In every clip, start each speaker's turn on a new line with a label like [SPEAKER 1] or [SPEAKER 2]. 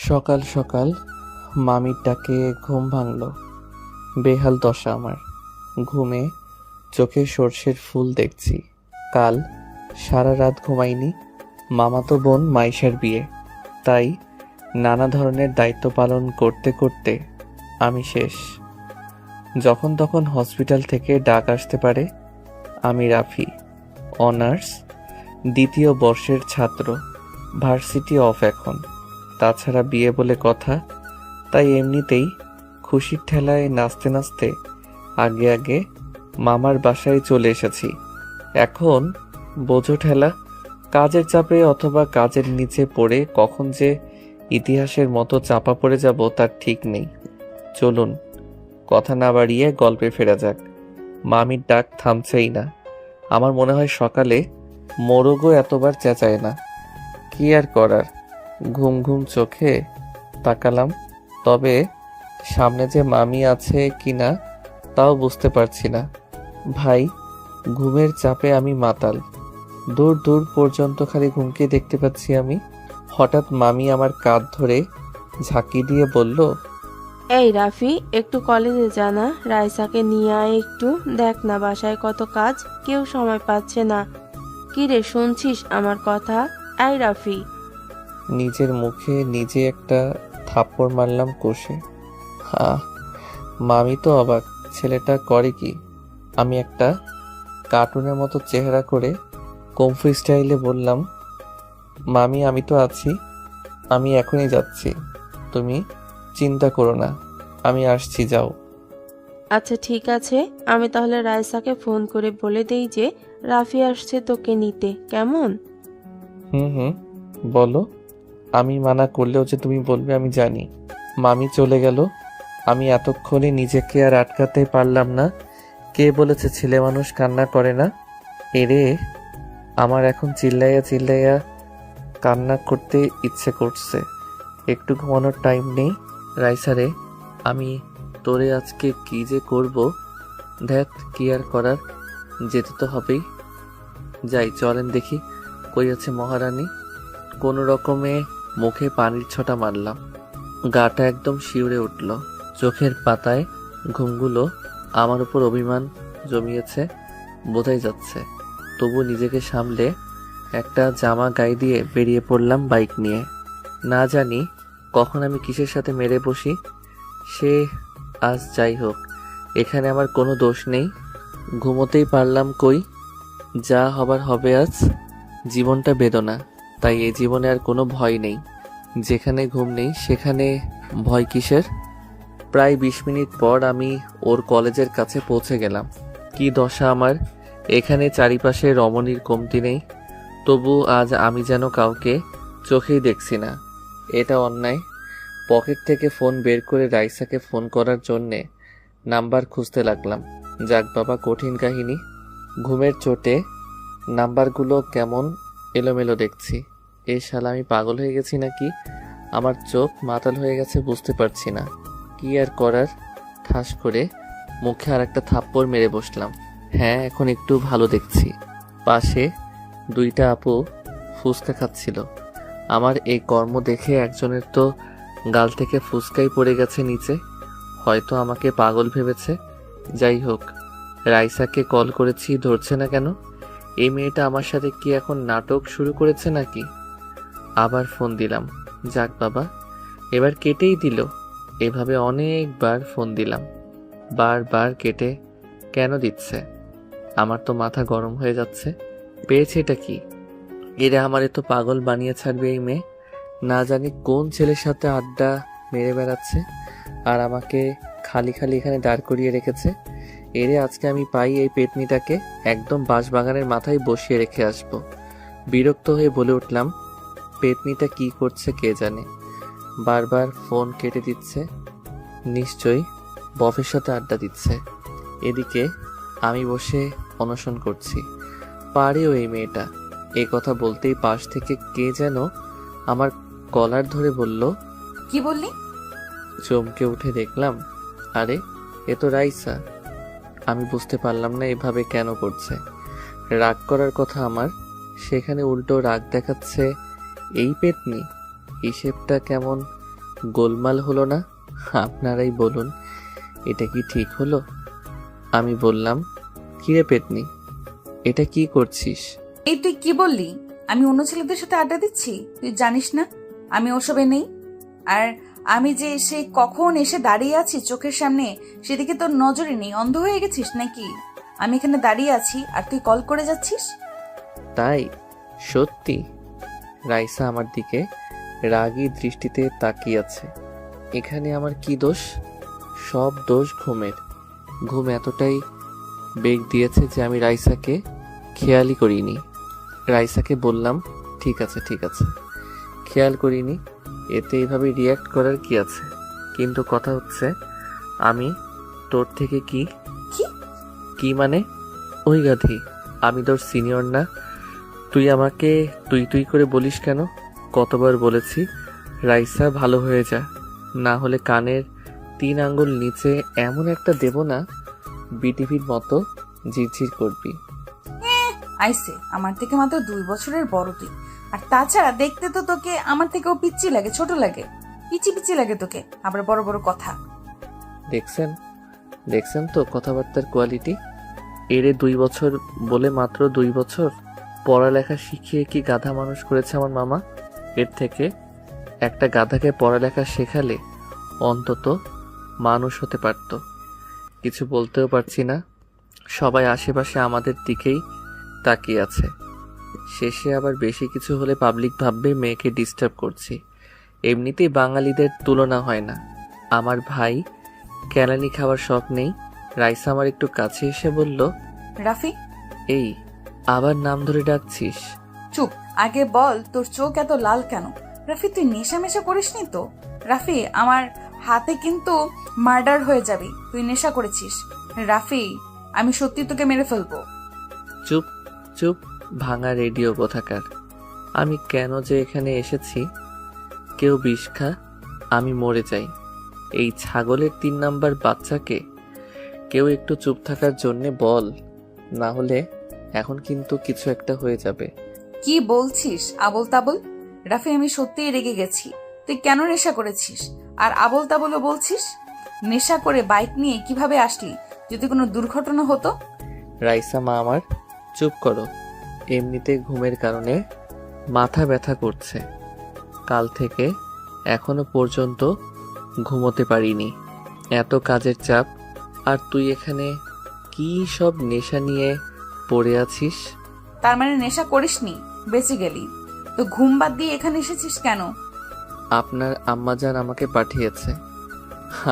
[SPEAKER 1] সকাল সকাল মামির ডাকে ঘুম ভাঙল। বেহাল দশা আমার। ঘুমে চোখে সর্ষের ফুল দেখছি। কাল সারা রাত ঘুমাইনি। মামাতো বোন মাইশার বিয়ে, তাই নানা ধরনের দায়িত্ব পালন করতে করতে আমি শেষ। যখন তখন হসপিটাল থেকে ডাক আসতে পারে। আমি রাফি, অনার্স দ্বিতীয় বর্ষের ছাত্র। ভার্সিটি অফ এখন। তাছাড়া বিয়ে বলে কথা, তাই এমনিতেই খুশির ঠেলায় নাচতে নাচতে আগে আগে মামার বাসায় চলে এসেছি। এখন বোঝো ঠেলা, কাজের চাপে অথবা কাজের নিচে পড়ে কখন যে ইতিহাসের মতো চাপা পড়ে যাব তার ঠিক নেই। চলুন কথা না বাড়িয়ে গল্পে ফেরা যাক। মামির ডাক থামছেই না। আমার মনে হয় সকালে মোরগও এতবার চেঁচায় না। কি আর করার, ঘুম ঘুম চোখে তাকালাম। তবে সামনে যে মামি আছে কিনা তাও বুঝতে পারছি না। ভাই, ঘুমের চাপে আমি মাতাল। দূর দূর পর্যন্ত খালি ঘুমকে দেখতে পাচ্ছি আমি। হঠাৎ মামি আমার কাঁধ ধরে ঝাঁকি দিয়ে বলল,
[SPEAKER 2] এই রাফি, একটু কলেজে যা না, রাইসাকে নিয়ে আয় একটু। দেখ না বাসায় কত কাজ, কেউ সময় পাচ্ছে না। কি রে, শুনছিস আমার কথা? এই রাফি।
[SPEAKER 1] নিজের মুখে নিজে একটা থাপ্পড় মারলাম কষে। হ্যাঁ, মামি তো অবাক, ছেলেটা করে কি। আমি একটা কার্টুনের মতো চেহারা করে কমফু স্টাইলে বললাম, মামি আমি তো আছি, আমি এখনই যাচ্ছি, তুমি চিন্তা করো না, আমি আসছি, যাও।
[SPEAKER 2] আচ্ছা ঠিক আছে, আমি তাহলে রাইসাকে ফোন করে বলে দেই যে রাফি আসছে তোকে নিতে, কেমন?
[SPEAKER 1] হুম হুম, বলো। আমি মানা করলেও যে তুমি বলবে আমি জানি। মামি চলে গেল। আমি এতক্ষণে নিজেকে আর আটকাতে পারলাম না। কে বলেছে ছেলে মানুষ কান্না করে না? এরে, আমার এখন চিল্লাইয়া চিল্লাইয়া কান্না করতে ইচ্ছে করছে। একটু ঘুমানোর টাইম নেই। রাইসারে, আমি তোরে আজকে কি যে করব। ধ্যাত, কি আর করার, যেতে তো হবেই। যাই, চলেন দেখি কই আছে মহারানী। কোনো রকমে মুখে পানির ছটা মারলাম। গাটা একদম শিউরে উঠল। চোখের পাতায় ঘুমগুলো আমার উপর অভিমান জমিয়েছে বোঝাই যাচ্ছে। তবু নিজেকে সামলে একটা জামা গায়ে দিয়ে বেরিয়ে পড়লাম বাইক নিয়ে। না জানি কখন আমি কিসের সাথে মেরে বসি। সে আজ যাই হোক, এখানে আমার কোনো দোষ নেই। ঘুমোতেই পারলাম কই, যা হবার হবে আজ। জীবনটা বেদনা, তাই এই জীবনে আর কোনো ভয় নেই। যেখানে ঘুম নেই সেখানে ভয় কিসের। প্রায় 20 মিনিট পর আমি ওর কলেজের কাছে পৌঁছে গেলাম। কি দশা আমার, এখানে চারিপাশে রমণীর কমতি নেই, তবু আজ আমি যেন কাউকে চোখেই দেখছি না। এটা অন্যায়। পকেট থেকে ফোন বের করে রাইসাকে ফোন করার জন্যে নাম্বার খুঁজতে লাগলাম। যাক বাবা, কঠিন কাহিনী। ঘুমের চোটে নাম্বারগুলো কেমন এলোমেলো দেখছি। এ শালা, আমি পাগল হয়ে গেছি নাকি? আমার চোখ মাতাল হয়ে গেছে, বুঝতে পারছি না। কি আর করার, ঠাস করে মুখে আর একটা থাপ্পড় মেরে বসলাম। হ্যাঁ, এখন একটু ভালো দেখছি। পাশে দুইটা আপু ফুচকা খাচ্ছিল। আমার এই কর্ম দেখে একজনের তো গাল থেকে ফুসকাই পড়ে গেছে নিচে। হয়তো আমাকে পাগল ভেবেছে। যাই হোক, রাইসাকে কল করেছি, ধরছে না কেন? এই মেয়েটা আমার সাথে কি এখন নাটক শুরু করেছে নাকি? আবার ফোন দিলাম। যাক বাবা, এবার কেটেই দিল। এভাবে অনেকবার ফোন দিলাম, বারবার কেটে কেন দিচ্ছে? আমার তো মাথা গরম হয়ে যাচ্ছে। পেয়েছে এটা কি? এরা আমারে তো পাগল বানিয়ে ছাড়বে এই মেয়ে। না জানি কোন ছেলের সাথে আড্ডা মেরে বেড়াচ্ছে আর আমাকে খালি খালি এখানে দাঁড় করিয়ে রেখেছে। এরে আজকে আমি পাই এই পেতনিটাকে একদম বাঁশবাগানের মাথায় বসিয়ে রেখে আসব। বিরক্ত হয়ে বলে উঠলাম, পেতনিটা কি করছে কে জানে, বারবার ফোন কেটে দিচ্ছে। নিশ্চয়ই বফের সাথে আড্ডা দিচ্ছে। এদিকে আমি বসে অনশন করছি। পারেও এই মেয়েটা। এই কথা বলতেই পাশ থেকে কে যেন আমার কলার ধরে বলল,
[SPEAKER 3] কি বললি?
[SPEAKER 1] চমকে উঠে দেখলাম, আরে এ তো রাইসা। আমি বুঝতে পারলাম না এভাবে কেন করছে। রাগ করার কথা আমার, সেখানে উল্টো রাগ দেখাচ্ছে এই পেতনি। হিসেবটা কেমন গোলমাল হলো না? আপনারাই বলুন, এটা কি ঠিক হলো? আমি বললাম, কিরে পেতনি, এটা কি করছিস?
[SPEAKER 3] এই তুই কি বললি? আমি অন্য ছেলেদের সাথে আড্ডা দিচ্ছি? তুই জানিস না আমি ওসবে নেই। আর আমি যে সে কখন এসে দাঁড়িয়ে আছি চোখের সামনে, সেদিকে তোর নজরে নেই? অন্ধ হয়ে গেছিস নাকি? আমি এখানে দাঁড়িয়ে আছি আর তুই কল করে যাচ্ছিস।
[SPEAKER 1] তাই? সত্যি? রাইসা আমার দিকে রাগী দৃষ্টিতে তাকিয়ে আছে। এখানে আমার কি দোষ? সব দোষ ঘুমের। ঘুম এতটাই বেগ দিয়েছে যে আমি রাইসাকে খেয়ালই করিনি। রাইসাকে বললাম, ঠিক আছে ঠিক আছে, খেয়াল করিনি, এতে এইভাবে রিয়্যাক্ট করার কি আছে? কিন্তু কথা হচ্ছে, আমি তোর থেকে কি
[SPEAKER 3] কি?
[SPEAKER 1] কি মানে? ওই গাধি, আমি তোর সিনিয়র না? তুই আমাকে তুই তুই করে বলিস কেন? কতবার বলেছি রাইসা ভালো হয়ে যা, না হলে কানের 3 আঙ্গুল নিচে এমন একটা দেব না, বিটিভির মতো ঝিরঝির করবি।
[SPEAKER 3] আইসে, আমার থেকে মাত্র 2 বছরের বড় তুই। আর তাছাড়া দেখতে তো তোকে আমার থেকেও পিচ্চি লাগে, ছোট লাগে, পিচি পিচি লাগে তোকে, আবার বড় বড় কথা।
[SPEAKER 1] দেখছেন দেখছেন তো কথাবার্তার কোয়ালিটি? এরে 2 বছর বলে মাত্র 2 বছর? পড়ালেখা শিখিয়ে কি গাধা মানুষ করেছে আমার মামা? এর থেকে একটা গাধাকে পড়ালেখা শেখালে অন্তত মানুষ হতে পারত। কিছু বলতেও পারছি না, সবাই আশেপাশে আমাদের দিকেই তাকিয়ে আছে। শেষে আবার বেশি কিছু হলে পাবলিক ভাববে মেয়েকে ডিস্টার্ব করছি। এমনিতেই বাঙালিদের তুলনা হয় না। আমার ভাই কেলানি খাওয়ার শখ নেই। রাইসা আমার একটু কাছে এসে বলল,
[SPEAKER 3] রাফি,
[SPEAKER 1] এই আবার নাম ধরে ডাকছিস?
[SPEAKER 3] চুপ। আগে বল তোর চোখ এত লাল কেন? রাফি, তুই নেশা মেশা করিসনি তো? রাফি, আমার হাতে কিন্তু মার্ডার হয়ে যাবি। তুই নেশা করেছিস রাফি, আমি সত্যি তোকে মেরে ফেলবো।
[SPEAKER 1] চুপ চুপ, ভাঙা রেডিও কোথাকার। আমি কেন যে এখানে এসেছি? কেউ বিষ খা, আমি মরে যাই। এই ছাগলের 3 নাম্বার বাচ্চাকে কেউ একটু চুপ থাকার জন্যে বল, না হলে এখন কিন্তু কিছু একটা হয়ে যাবে।
[SPEAKER 3] কি বলছিস আবল তাবল? রাফি, আমি সত্যিই রেগে গেছি। তুই কেন নেশা করেছিস আর আবল তাবলও বলছিস? নেশা করে বাইক নিয়ে কিভাবে আসলি? যদি কোনো দুর্ঘটনা হতো?
[SPEAKER 1] রাইসা মা আমার, চুপ করো। এমনিতে ঘুমের কারণে মাথা ব্যথা করছে। কাল থেকে এখনো পর্যন্ত ঘুমোতে পারিনি, এত কাজের চাপ। আর তুই এখানে কি সব নেশা নিয়ে পড়ে আছিস?
[SPEAKER 3] তার মানে নেশা করিসনি, বেঁচে গেলি। তো ঘুম বাদ দিয়ে এখানে এসেছিস কেন?
[SPEAKER 1] আপনার আম্মাজান আমাকে পাঠিয়েছে।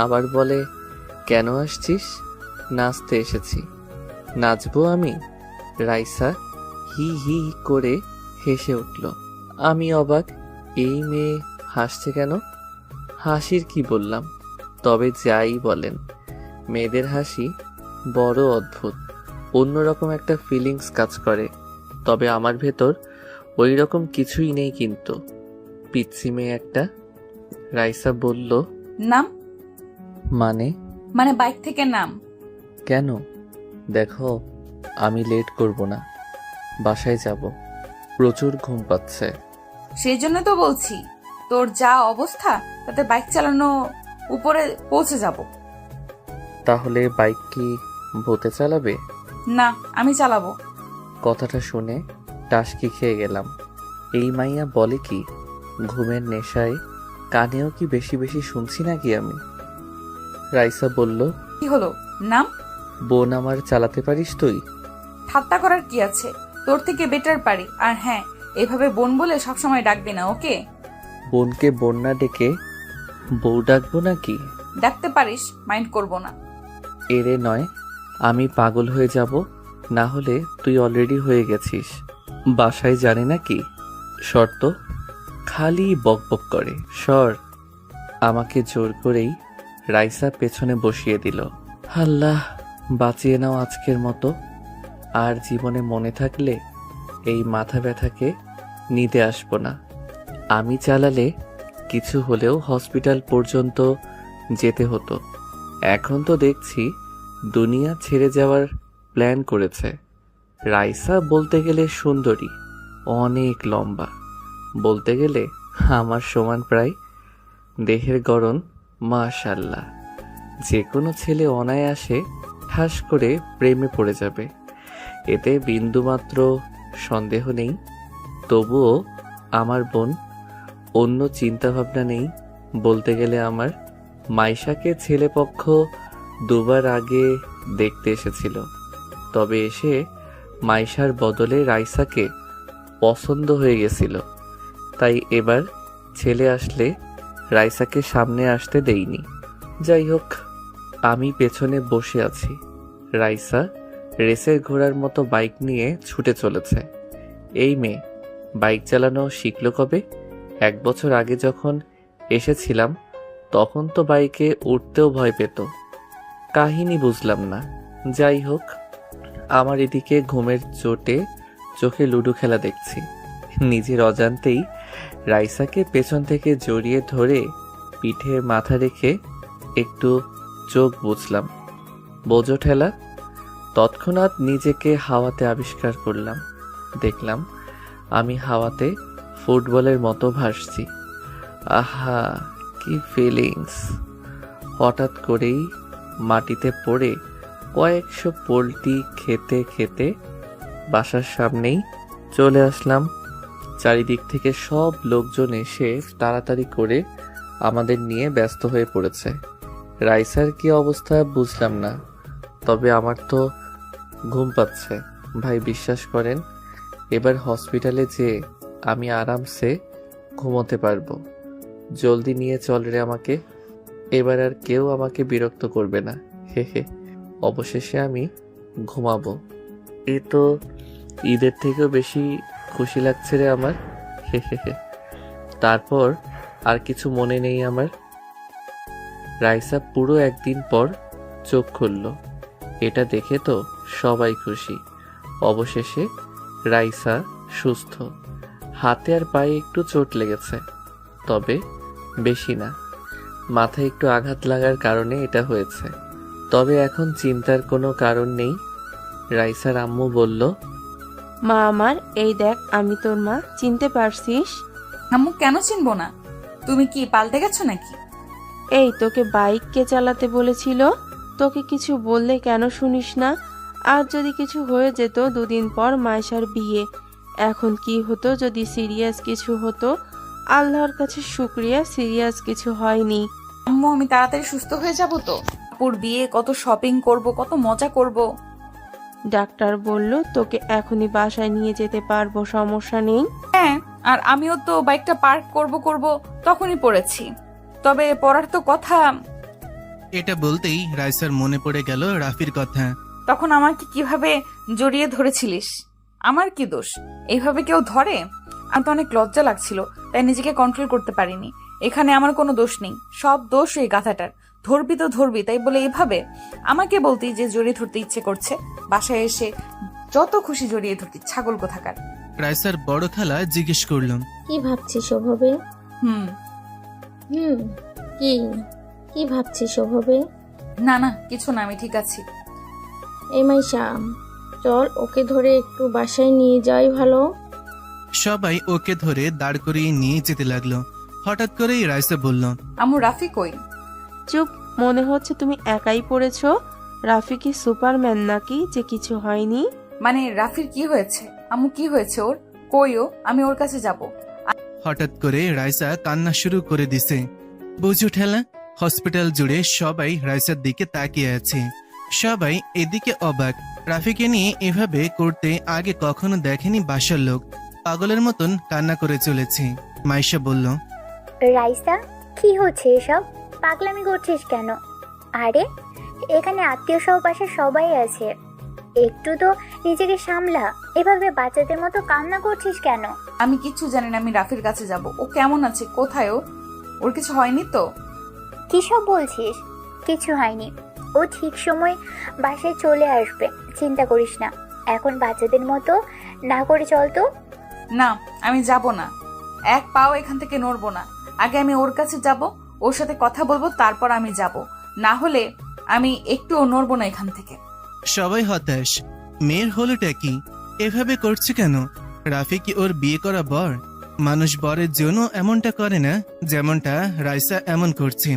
[SPEAKER 1] আবার বলে, কেন আসছিস? নাচতে এসেছি। নাচবো আমি? রাইসা হি হি করে হেসে উঠল। আমি অবাক, এই মেয়ে হাসছে কেন? হাসির কি বললাম? তবে যাই বলেন, মেয়েদের হাসি বড় অদ্ভুত, অন্যরকম একটা ফিলিংস কাজ করে। তবে আমার ভেতর ওই রকম কিছুই নেই কিন্তু। পিচ্ছি মেয়ে একটা। রাইসা বলল,
[SPEAKER 3] নাম?
[SPEAKER 1] মানে?
[SPEAKER 3] মানে বাইক থেকে নাম।
[SPEAKER 1] কেন? দেখো, আমি লেট করব না, বাসায় যাব, প্রচুর ঘুম পাচ্ছে।
[SPEAKER 3] সেই জন্য তো বলছি, তোর যা অবস্থা তাতে বাইক চালানো উপরে পৌঁছে যাব।
[SPEAKER 1] তাহলে বাইক কি ভূতে চালাবে?
[SPEAKER 3] না, আমি চালাবো।
[SPEAKER 1] কথাটা শুনে টাসকি খেয়ে গেলাম। এই মাইয়া বলে কি? ঘুমের নেশায় কানেও কি বেশি বেশি শুনছি নাকি আমি? রাইসা বলল,
[SPEAKER 3] কি হলো? নাম?
[SPEAKER 1] বোন আমার চালাতে পারিস তুই?
[SPEAKER 3] ঠাট্টা করার কি আছে? তোর থেকে বেটার পারি। আর হ্যাঁ, এভাবে বোন বলে সবসময় ডাকবি না, ওকে?
[SPEAKER 1] বোনকে বোন না ডেকে বউ ডাকবো নাকি?
[SPEAKER 3] ডাকতে পারিস, মাইন্ড করব না।
[SPEAKER 1] এরে নয়, আমি পাগল হয়ে যাব। না হলে তুই অলরেডি হয়ে গেছিস। বাসায় জানে নাকি? শর্ত খালি বকবক করে। সর। আমাকে জোর করেই রাইসা পেছনে বসিয়ে দিল। আল্লাহ, বাঁচিয়ে নাও আজকের মতো। আর জীবনে মনে থাকলে এই মাথা ব্যথাকে নিতে আসবো না। আমি চালালে কিছু হলেও হসপিটাল পর্যন্ত যেতে হতো। এখন তো দেখছি দুনিয়া ছেড়ে যাওয়ার প্ল্যান করেছে। রাইসা বলতে গেলে সুন্দরী, অনেক লম্বা, বলতে গেলে আমার সমান প্রায়। দেহের গড়ন মাশাআল্লাহ, যে কোনো ছেলে অনায়াসে ঠাস করে প্রেমে পড়ে যাবে, এতে বিন্দুমাত্র সন্দেহ নেই। তবুও আমার বোন, অন্য চিন্তাভাবনা নেই। বলতে গেলে আমার মাইশাকে ছেলেপক্ষ দুবার আগে দেখতে এসেছিল, তবে এসে মাইশার বদলে রাইসাকে পছন্দ হয়ে গেছিল। তাই এবার ছেলে আসলে রাইসাকে সামনে আসতে দেইনি। যাই হোক, আমি পেছনে বসে আছি। রাইসা রেসের ঘোড়ার মতো বাইক নিয়ে ছুটে চলেছে। এই মেয়ে বাইক চালানো শিখলো কবে? 1 বছর আগে যখন এসেছিলাম তখন তো বাইকে উঠতেও ভয় পেত। কাহিনী বুঝলাম না। যাই হোক, আমার এদিকে ঘুমের চোটে চোখে লুডো খেলা দেখছি। নিজের অজান্তেই রাইসাকে পেছন থেকে জড়িয়ে ধরে পিঠে মাথা রেখে একটু চোখ বুঝলাম। বোঝো ঠেলা। তৎক্ষণাৎ নিজেকে হাওয়াতে আবিষ্কার করলাম। দেখলাম আমি হাওয়াতে ফুটবলের মতো ভাসছি। আহা, কি ফিলিংস! হঠাৎ করেই মাটিতে পড়ে কয়েকশো পোল্টি খেতে খেতে বাসার সামনেই চলে আসলাম। চারিদিক থেকে সব লোকজন এসে তাড়াতাড়ি করে আমাদের নিয়ে ব্যস্ত হয়ে পড়েছে। রাইসার কি অবস্থা বুঝলাম না, তবে আমার তো ঘুম পাচ্ছে। ভাই বিশ্বাস করেন, এবার হসপিটালে যেয়ে আমি আরামসে ঘুমোতে পারবো। জলদি নিয়ে চল রে আমাকে, এবার আর কেউ আমাকে বিরক্ত করবে না। হে হে, অবশেষে আমি ঘুমাবো। এ তো ঈদের থেকেও বেশি খুশি লাগছে রে আমার। হে হে হে। তারপর আর কিছু মনে নেই আমার। রাইসা পুরো 1 দিন পর চোখ খুলল। এটা দেখে তো সবাই খুশি। অবশেষে রাইসা সুস্থ। হাতে আর পায়ে একটু চোট লেগেছে, তবে বেশি না। মাথায় একটু আঘাত লাগার কারণে এটা হয়েছে, তবে এখন চিন্তার কোনো কারণ নেই। রাইসার আম্মু বলল,
[SPEAKER 2] মা আমার, এই দেখ আমি তোর মা, চিনতে পারছিস?
[SPEAKER 3] আম্মু কেন চিনবো না? তুমি কি পাল্টে গেছো নাকি?
[SPEAKER 2] এই তোকে বাইক কে চালাতে বলেছিল? তোকে কিছু বললে কেন শুনিস না? আর যদি কিছু হয়ে যেত 2 দিন পর মাইশার বিয়ে, এখন কি হতো যদি সিরিয়াস কিছু হতো? আল্লাহর কাছে শুক্রিয়া সিরিয়াস কিছু হয়নি।
[SPEAKER 3] আম্মু, আমি তাড়াতাড়ি সুস্থ হয়ে যাব তো। আপুর বিয়ে, কত শপিং করব, কত মজা করব।
[SPEAKER 2] ডাক্তার বলল তোকে এখনই বাসায় নিয়ে যেতে পারবো, সমস্যা নেই।
[SPEAKER 3] হ্যাঁ, আর আমিও তো বাইকটা পার্ক করব তখনই পড়েছি। তবে পড়ার তো কথা।
[SPEAKER 4] এটা বলতেই রাইসার মনে পড়ে গেল রাফির কথা।
[SPEAKER 3] তখন আমাকে কিভাবে জড়িয়ে ধরেছিলিস? আমার কি দোষ? এইভাবে কেউ ধরে? আমার তো অনেক লজ্জা লাগছিল, তাই নিজেকে কন্ট্রোল করতে পারিনি। এখানে আমার কোনো দোষ নেই, সব দোষ এই গাধাটার। ধরবি তো ধরবি, তাই বলে এভাবে আমাকে বলতি যে জড়িয়ে ধরতে ইচ্ছে করছে। বাসায় এসে যত খুশি জড়িয়ে ধরতি, ছাগল কোথাকার।
[SPEAKER 4] রাইসার বড় খালা জিজ্ঞেস করল,
[SPEAKER 5] কি ভাবছিস ওভাবে?
[SPEAKER 3] হুম
[SPEAKER 5] হুম, কি কি ভাবছিস ওভাবে?
[SPEAKER 3] না না, কিছু না, আমি ঠিক আছি।
[SPEAKER 5] এই মাইশা, চল ওকে ধরে একটু বাসায় নিয়ে যাই ভালো।
[SPEAKER 4] সবাই ওকে ধরে দাঁড় করিয়ে নিয়ে যেতে লাগলো। হঠাৎ করেই রাইসা বলল,
[SPEAKER 3] আম্মু, রাফি কই?
[SPEAKER 2] চুপ, মনে হচ্ছে তুমি একাই পড়েছো। রাফি কি সুপারম্যান নাকি যে কিছু হয়নি?
[SPEAKER 3] মানে রাফির কি হয়েছে? আম্মু, কি হয়েছে ওর? কইও, আমি ওর কাছে যাব।
[SPEAKER 4] হঠাৎ করে রাইসা কান্না শুরু করে দিছে। বুঝু ঠেলা, হসপিটাল জুড়ে সবাই রাইসার দিকে তাকিয়ে আছে। সবাই এদিকে অবাক। রাফিকে নিয়ে এভাবে করতে আগে কখনো দেখেনি বাসার লোক। পাগলের মতন কান্না করে চলেছে। মাইশা বলল,
[SPEAKER 6] রাইসা, কি হচ্ছে এসব? পাগলামি করছিস কেন? আরে এখানে আত্মীয় সহ পাশে সবাই আছে, একটু তো নিজেকে সামলা। এভাবে বাচ্চাদের মতো কান্না করছিস কেন?
[SPEAKER 3] আমি কিচ্ছু জানি না, আমি রাফির কাছে যাব। ও কেমন আছে? কোথায় ও? ওর কিছু হয়নি তো?
[SPEAKER 6] কি সব বলছিস? কিছু হয়নি, ও ঠিক সময় বাসায় চলে আসবে, চিন্তা করিস না। এখন বাচ্চাদের মতো না করে চল তো।
[SPEAKER 3] না, আমি যাব না, এক পাও এখান থেকে নড়বো না। আগে আমি ওর কাছে যাব, ওর সাথে কথা বলবো, তারপর আমি যাব। না হলে আমি একটুও নড়বো না এখান থেকে।
[SPEAKER 4] সবাই হতাশ। মেয়ের হলোটা কি? এভাবে করছে কেন? রাফি কি ওর বিয়ে করা বর? মানুষ বরের জন্য এমনটা করে না, যেমনটা রাইসা এমন করছে।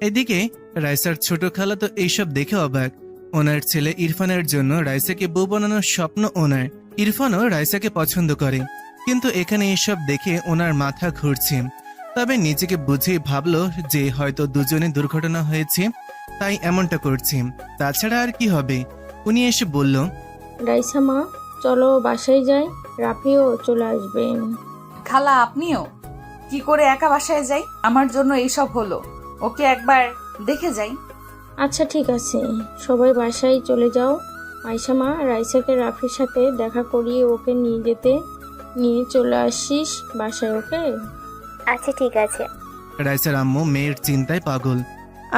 [SPEAKER 4] এদিকে রাইসার ছোট খালা তো এইসব দেখে অবাক। ওনার ছেলে ইরফানের জন্য রাইসাকে বউ বানানোর স্বপ্ন ওনার। ইরফানও রাইসাকে পছন্দ করে, কিন্তু এখানে এসব দেখে ওনার মাথা ঘুরছে। তবে নিজেকে বুঝেই ভাবলো যে হয়তো দুজনে দুর্ঘটনা হয়েছে, তাই এমনটা করছে। তাছাড়া আর কি হবে। উনি এসে বলল,
[SPEAKER 5] রাইসা মা, চলো বাসায় যাই, রাফিও চলে আসবেন।
[SPEAKER 3] খালা আপনিও? কি করে একা বাসায় যাই? আমার জন্য এইসব হলো, ওকে একবার দেখে যাই।
[SPEAKER 5] আচ্ছা ঠিক আছে, সবাই বাসায় চলে যাও। আয়শা মা, রাইসাকে রাফির সাথে দেখা করিয়ে ওকে নিয়ে চলে আসিস বাসায়, ওকে?
[SPEAKER 6] আচ্ছা ঠিক আছে।
[SPEAKER 4] রাইসার আম্মু মেয়ের চিন্তায় পাগল।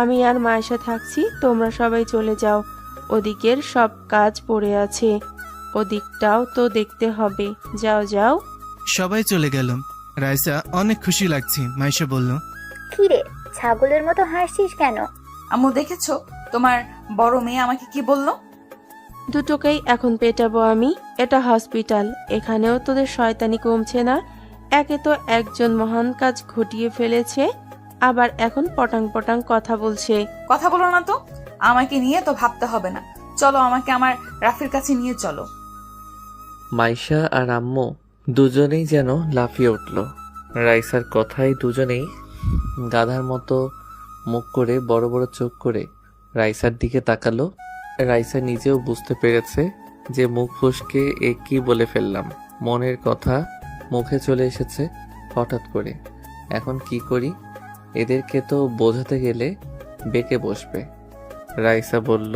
[SPEAKER 2] আমি আর মায়েশা থাকছি, তোমরা সবাই চলে যাও। ওদিকের সব কাজ পড়ে আছে, ওদিকটাও তো দেখতে হবে। যাও যাও।
[SPEAKER 4] সবাই চলে গেল। রাইসা অনেক খুশি লাগছে। মাইশা বলল,
[SPEAKER 6] কি রে, ছাগলের মতো হাসছিস কেন?
[SPEAKER 3] আম্মু দেখেছো তোমার বড় মেয়ে আমাকে কি বললো?
[SPEAKER 2] দুটোকেই এখন পেটাবো আমি। এটা হসপিটাল, এখানেও তোদের শয়তানি কমছে না। একে তো একজন মহান কাজ ঘটিয়ে ফেলেছে, আবার এখন পটাং পটাং কথা বলছে।
[SPEAKER 3] কথা বলো না তো, আমাকে নিয়ে তো ভাবতে হবে না। চলো আমাকে আমার রাফির কাছে নিয়ে চলো।
[SPEAKER 1] মাইশা আর আম্মু দুজনেই যেন লাফিয়ে উঠল। রাইসার কথায় দুজনেই গাধার মতো মুখ করে বড় বড় চোখ করে রাইসার দিকে তাকালো। রাইসা নিজেও বুঝতে পেরেছে যে মুখ ফসকে কি বলে ফেললাম। মনের কথা মুখে চলে এসেছে হঠাৎ করে। এখন কি করি? এদেরকে তো বোঝাতে গেলে বেঁকে বসবে। রাইসা বলল,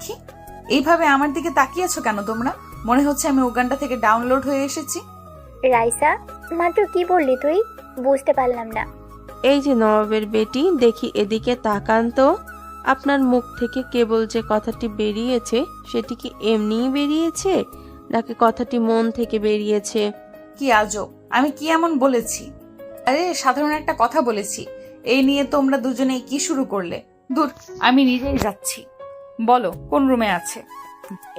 [SPEAKER 3] কি এইভাবে আমার দিকে তাকিয়েছো কেন তোমরা? মনে হচ্ছে আমি উগান্ডা থেকে ডাউনলোড হয়ে এসেছি।
[SPEAKER 6] রাইসা, মাত্র কি বললি তুই? বুঝতে পারলাম না।
[SPEAKER 2] এই যে নবাবের বেটি, দেখি এদিকে তাকান তো। আপনার মুখ থেকে কেবল যে কথাটি বেরিয়েছে সেটি কি এমনিই বেরিয়েছে, নাকি কথাটি মন থেকে বেরিয়েছে?
[SPEAKER 3] কি আজব, আমি কি এমন বলেছি? আরে সাধারণ একটা কথা বলেছি। এই নিয়ে তোমরা দুজনেই কি শুরু করলে? দূর, আমি নিজেই যাচ্ছি। বলো কোন রুমে আছে?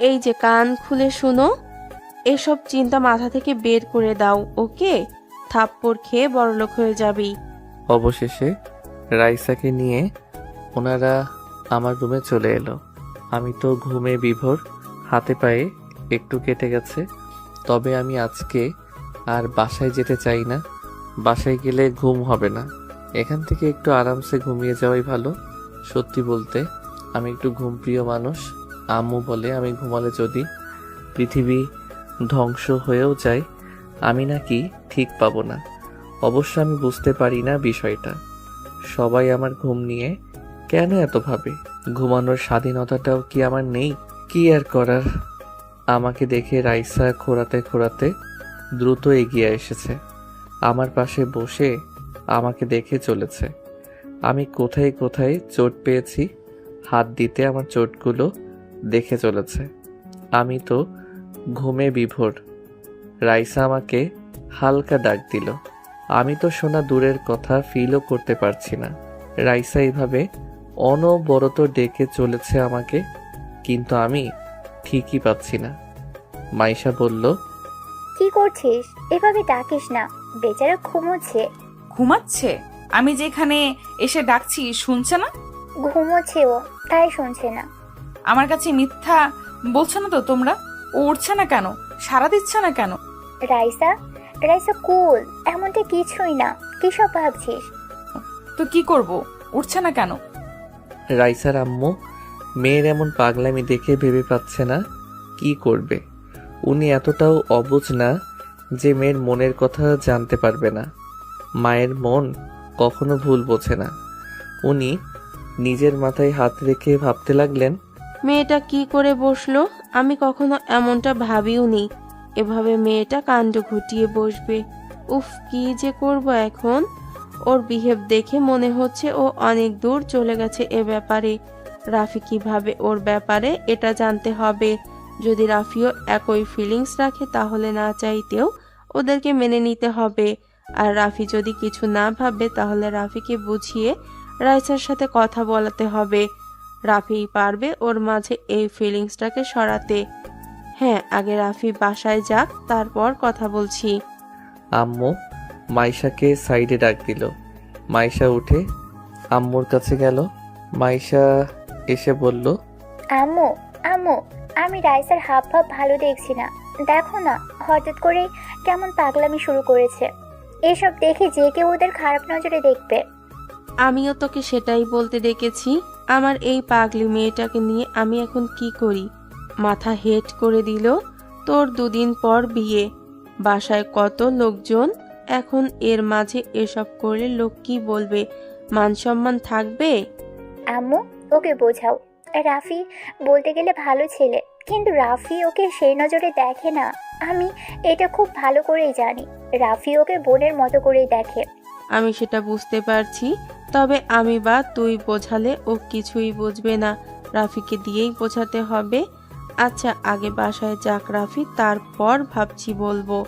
[SPEAKER 2] এই যে কান খুলে শুনো, এসব চিন্তা মাথা থেকে বের করে দাও, ওকে? থাপ্পড় খেয়ে বড়লোক হয়ে যাবি।
[SPEAKER 1] অবশেষে রাইসাকে নিয়ে ওনারা আমার রুমে চলে এলো। আমি তো ঘুমে বিভোর, হাতে পায়ে একটু কেটে গেছে। তবে আমি আজকে আর বাসায় যেতে চাই না। বাসায় গেলে ঘুম হবে না। এখান থেকে একটু আরামসে ঘুমিয়ে যাওয়াই ভালো। সত্যি বলতে আমি একটু ঘুমপ্রিয় মানুষ। আম্মু বলে আমি ঘুমালে যদি পৃথিবী ধ্বংস হয়েও যায় আমি নাকি ঠিক পাবো না। অবশ্য আমি বুঝতে পারি না বিষয়টা। সবাই আমার ঘুম নিয়ে কেন এত ভাবে? ঘুমানোর স্বাধীনতাটাও কি আমার নেই? কি আর করার। আমাকে দেখে রাইসা খোঁড়াতে খোঁড়াতে দ্রুত এগিয়ে এসেছে। আমার পাশে বসে আমাকে দেখে চলেছে। আমি কোথায় কোথায় চোট পেয়েছি হাত দিতে আমার চোটগুলো দেখে চলেছে। আমি তো ঘুমে বিভোর। রাইসা আমাকে হালকা ডাক দিল। আমি তো শোনা দূরের কথা ফিলও করতে পারছি না। রাইসা এইভাবে অনবরত ডেকে চলেছে আমাকে, কিন্তু আমি ঠিকই পাচ্ছি না। মাইশা বলল,
[SPEAKER 6] কি করছিস? এভাবে ডাকিস না, বেচারা ঘুমোচ্ছে।
[SPEAKER 3] ঘুমাচ্ছে? আমি যেখানে এসে ডাকছি শুনছে না?
[SPEAKER 6] ঘুমোচ্ছে ও, তাই শুনছে না।
[SPEAKER 3] আমার কাছে মিথ্যা বলছো না তো তোমরা? ও উঠছে না কেন? সাড়া দিচ্ছে না কেন?
[SPEAKER 6] রাইসা, রাইসা কুল, এমনটা কিছুই না। কি সব ভাবছিস?
[SPEAKER 3] তো কি করব? উঠছে না কেন?
[SPEAKER 1] রাইসার আম্মু মেয়ের এমন পাগলামি দেখে ভেবে পাচ্ছে না কি করবে। উনি এতটাও অবুঝ না যে মেয়ের মনের কথা জানতে পারবে না। মায়ের মন কখনো ভুল বোঝে না। উনি নিজের মাথায় হাত রেখে ভাবতে লাগলেন,
[SPEAKER 2] মেয়েটা কি করে বসলো? আমি কখনো এমনটা ভাবিওনি, এভাবে মেয়েটা কাণ্ড ঘটিয়ে বসবে। উফ, কি যে করব এখন। ওর বিহেভ দেখে মনে হচ্ছে ও অনেক দূর চলে গেছে এ ব্যাপারে। রাফি কিভাবে ওর ব্যাপারে এটা জানতে হবে। যদি রাফিও একই ফিলিংস রাখে তাহলে না চাইতেও ওদেরকে মেনে নিতে হবে। আর রাফি যদি কিছু না ভাবে তাহলে রাফিকে বুঝিয়ে রাইসার সাথে কথা বলাতে হবে। রাফি পারবে ওর মাঝে এই ফিলিংসটাকে সরাতে। হ্যাঁ, আগে রাফি বাসায় যাক, তারপর কথা বলছি।
[SPEAKER 1] আম্মু মাইশাকে সাইডে ডাক দিল। মাইশা উঠে আম্মুর কাছে গেল। মাইশা এসে বলল,
[SPEAKER 6] আম্মু আম্মু, আমি রাইসার হাব ভাব ভালো দেখছি না। দেখো না, হঠাৎ করে কেমন পাগলামি শুরু করেছে। এসব দেখে যে কেউ ওদের খারাপ নজরে দেখবে।
[SPEAKER 2] আমিও তোকে সেটাই বলতে ডেকেছি। আমার এই পাগলি মেয়েটাকে নিয়ে আমি এখন কি করি? মাথা হেট করে দিল। তোর 2 দিন পর বিয়ে, বাসায় কত লোকজন, এখন এর মাঝে এসব করলে লোক কি বলবে? মান সম্মান থাকবে?
[SPEAKER 6] আম্মু, ওকে বোঝাও। রাফি বলতে গেলে ভালো ছেলে, কিন্তু রাফি ওকে সেই নজরে দেখে না। আমি এটা খুব ভালো করেই জানি। রাফি ওকে বোনের মতো করেই দেখে।
[SPEAKER 2] আমি সেটা বুঝতে পারছি, তবে আমি বা তুই বোঝালে ও কিছুই বুঝবে না। রাফিকে দিয়েই বোঝাতে হবে। আচ্ছা, আগে বাসায় যাক রাফি, তারপর ভাবছি বলবো।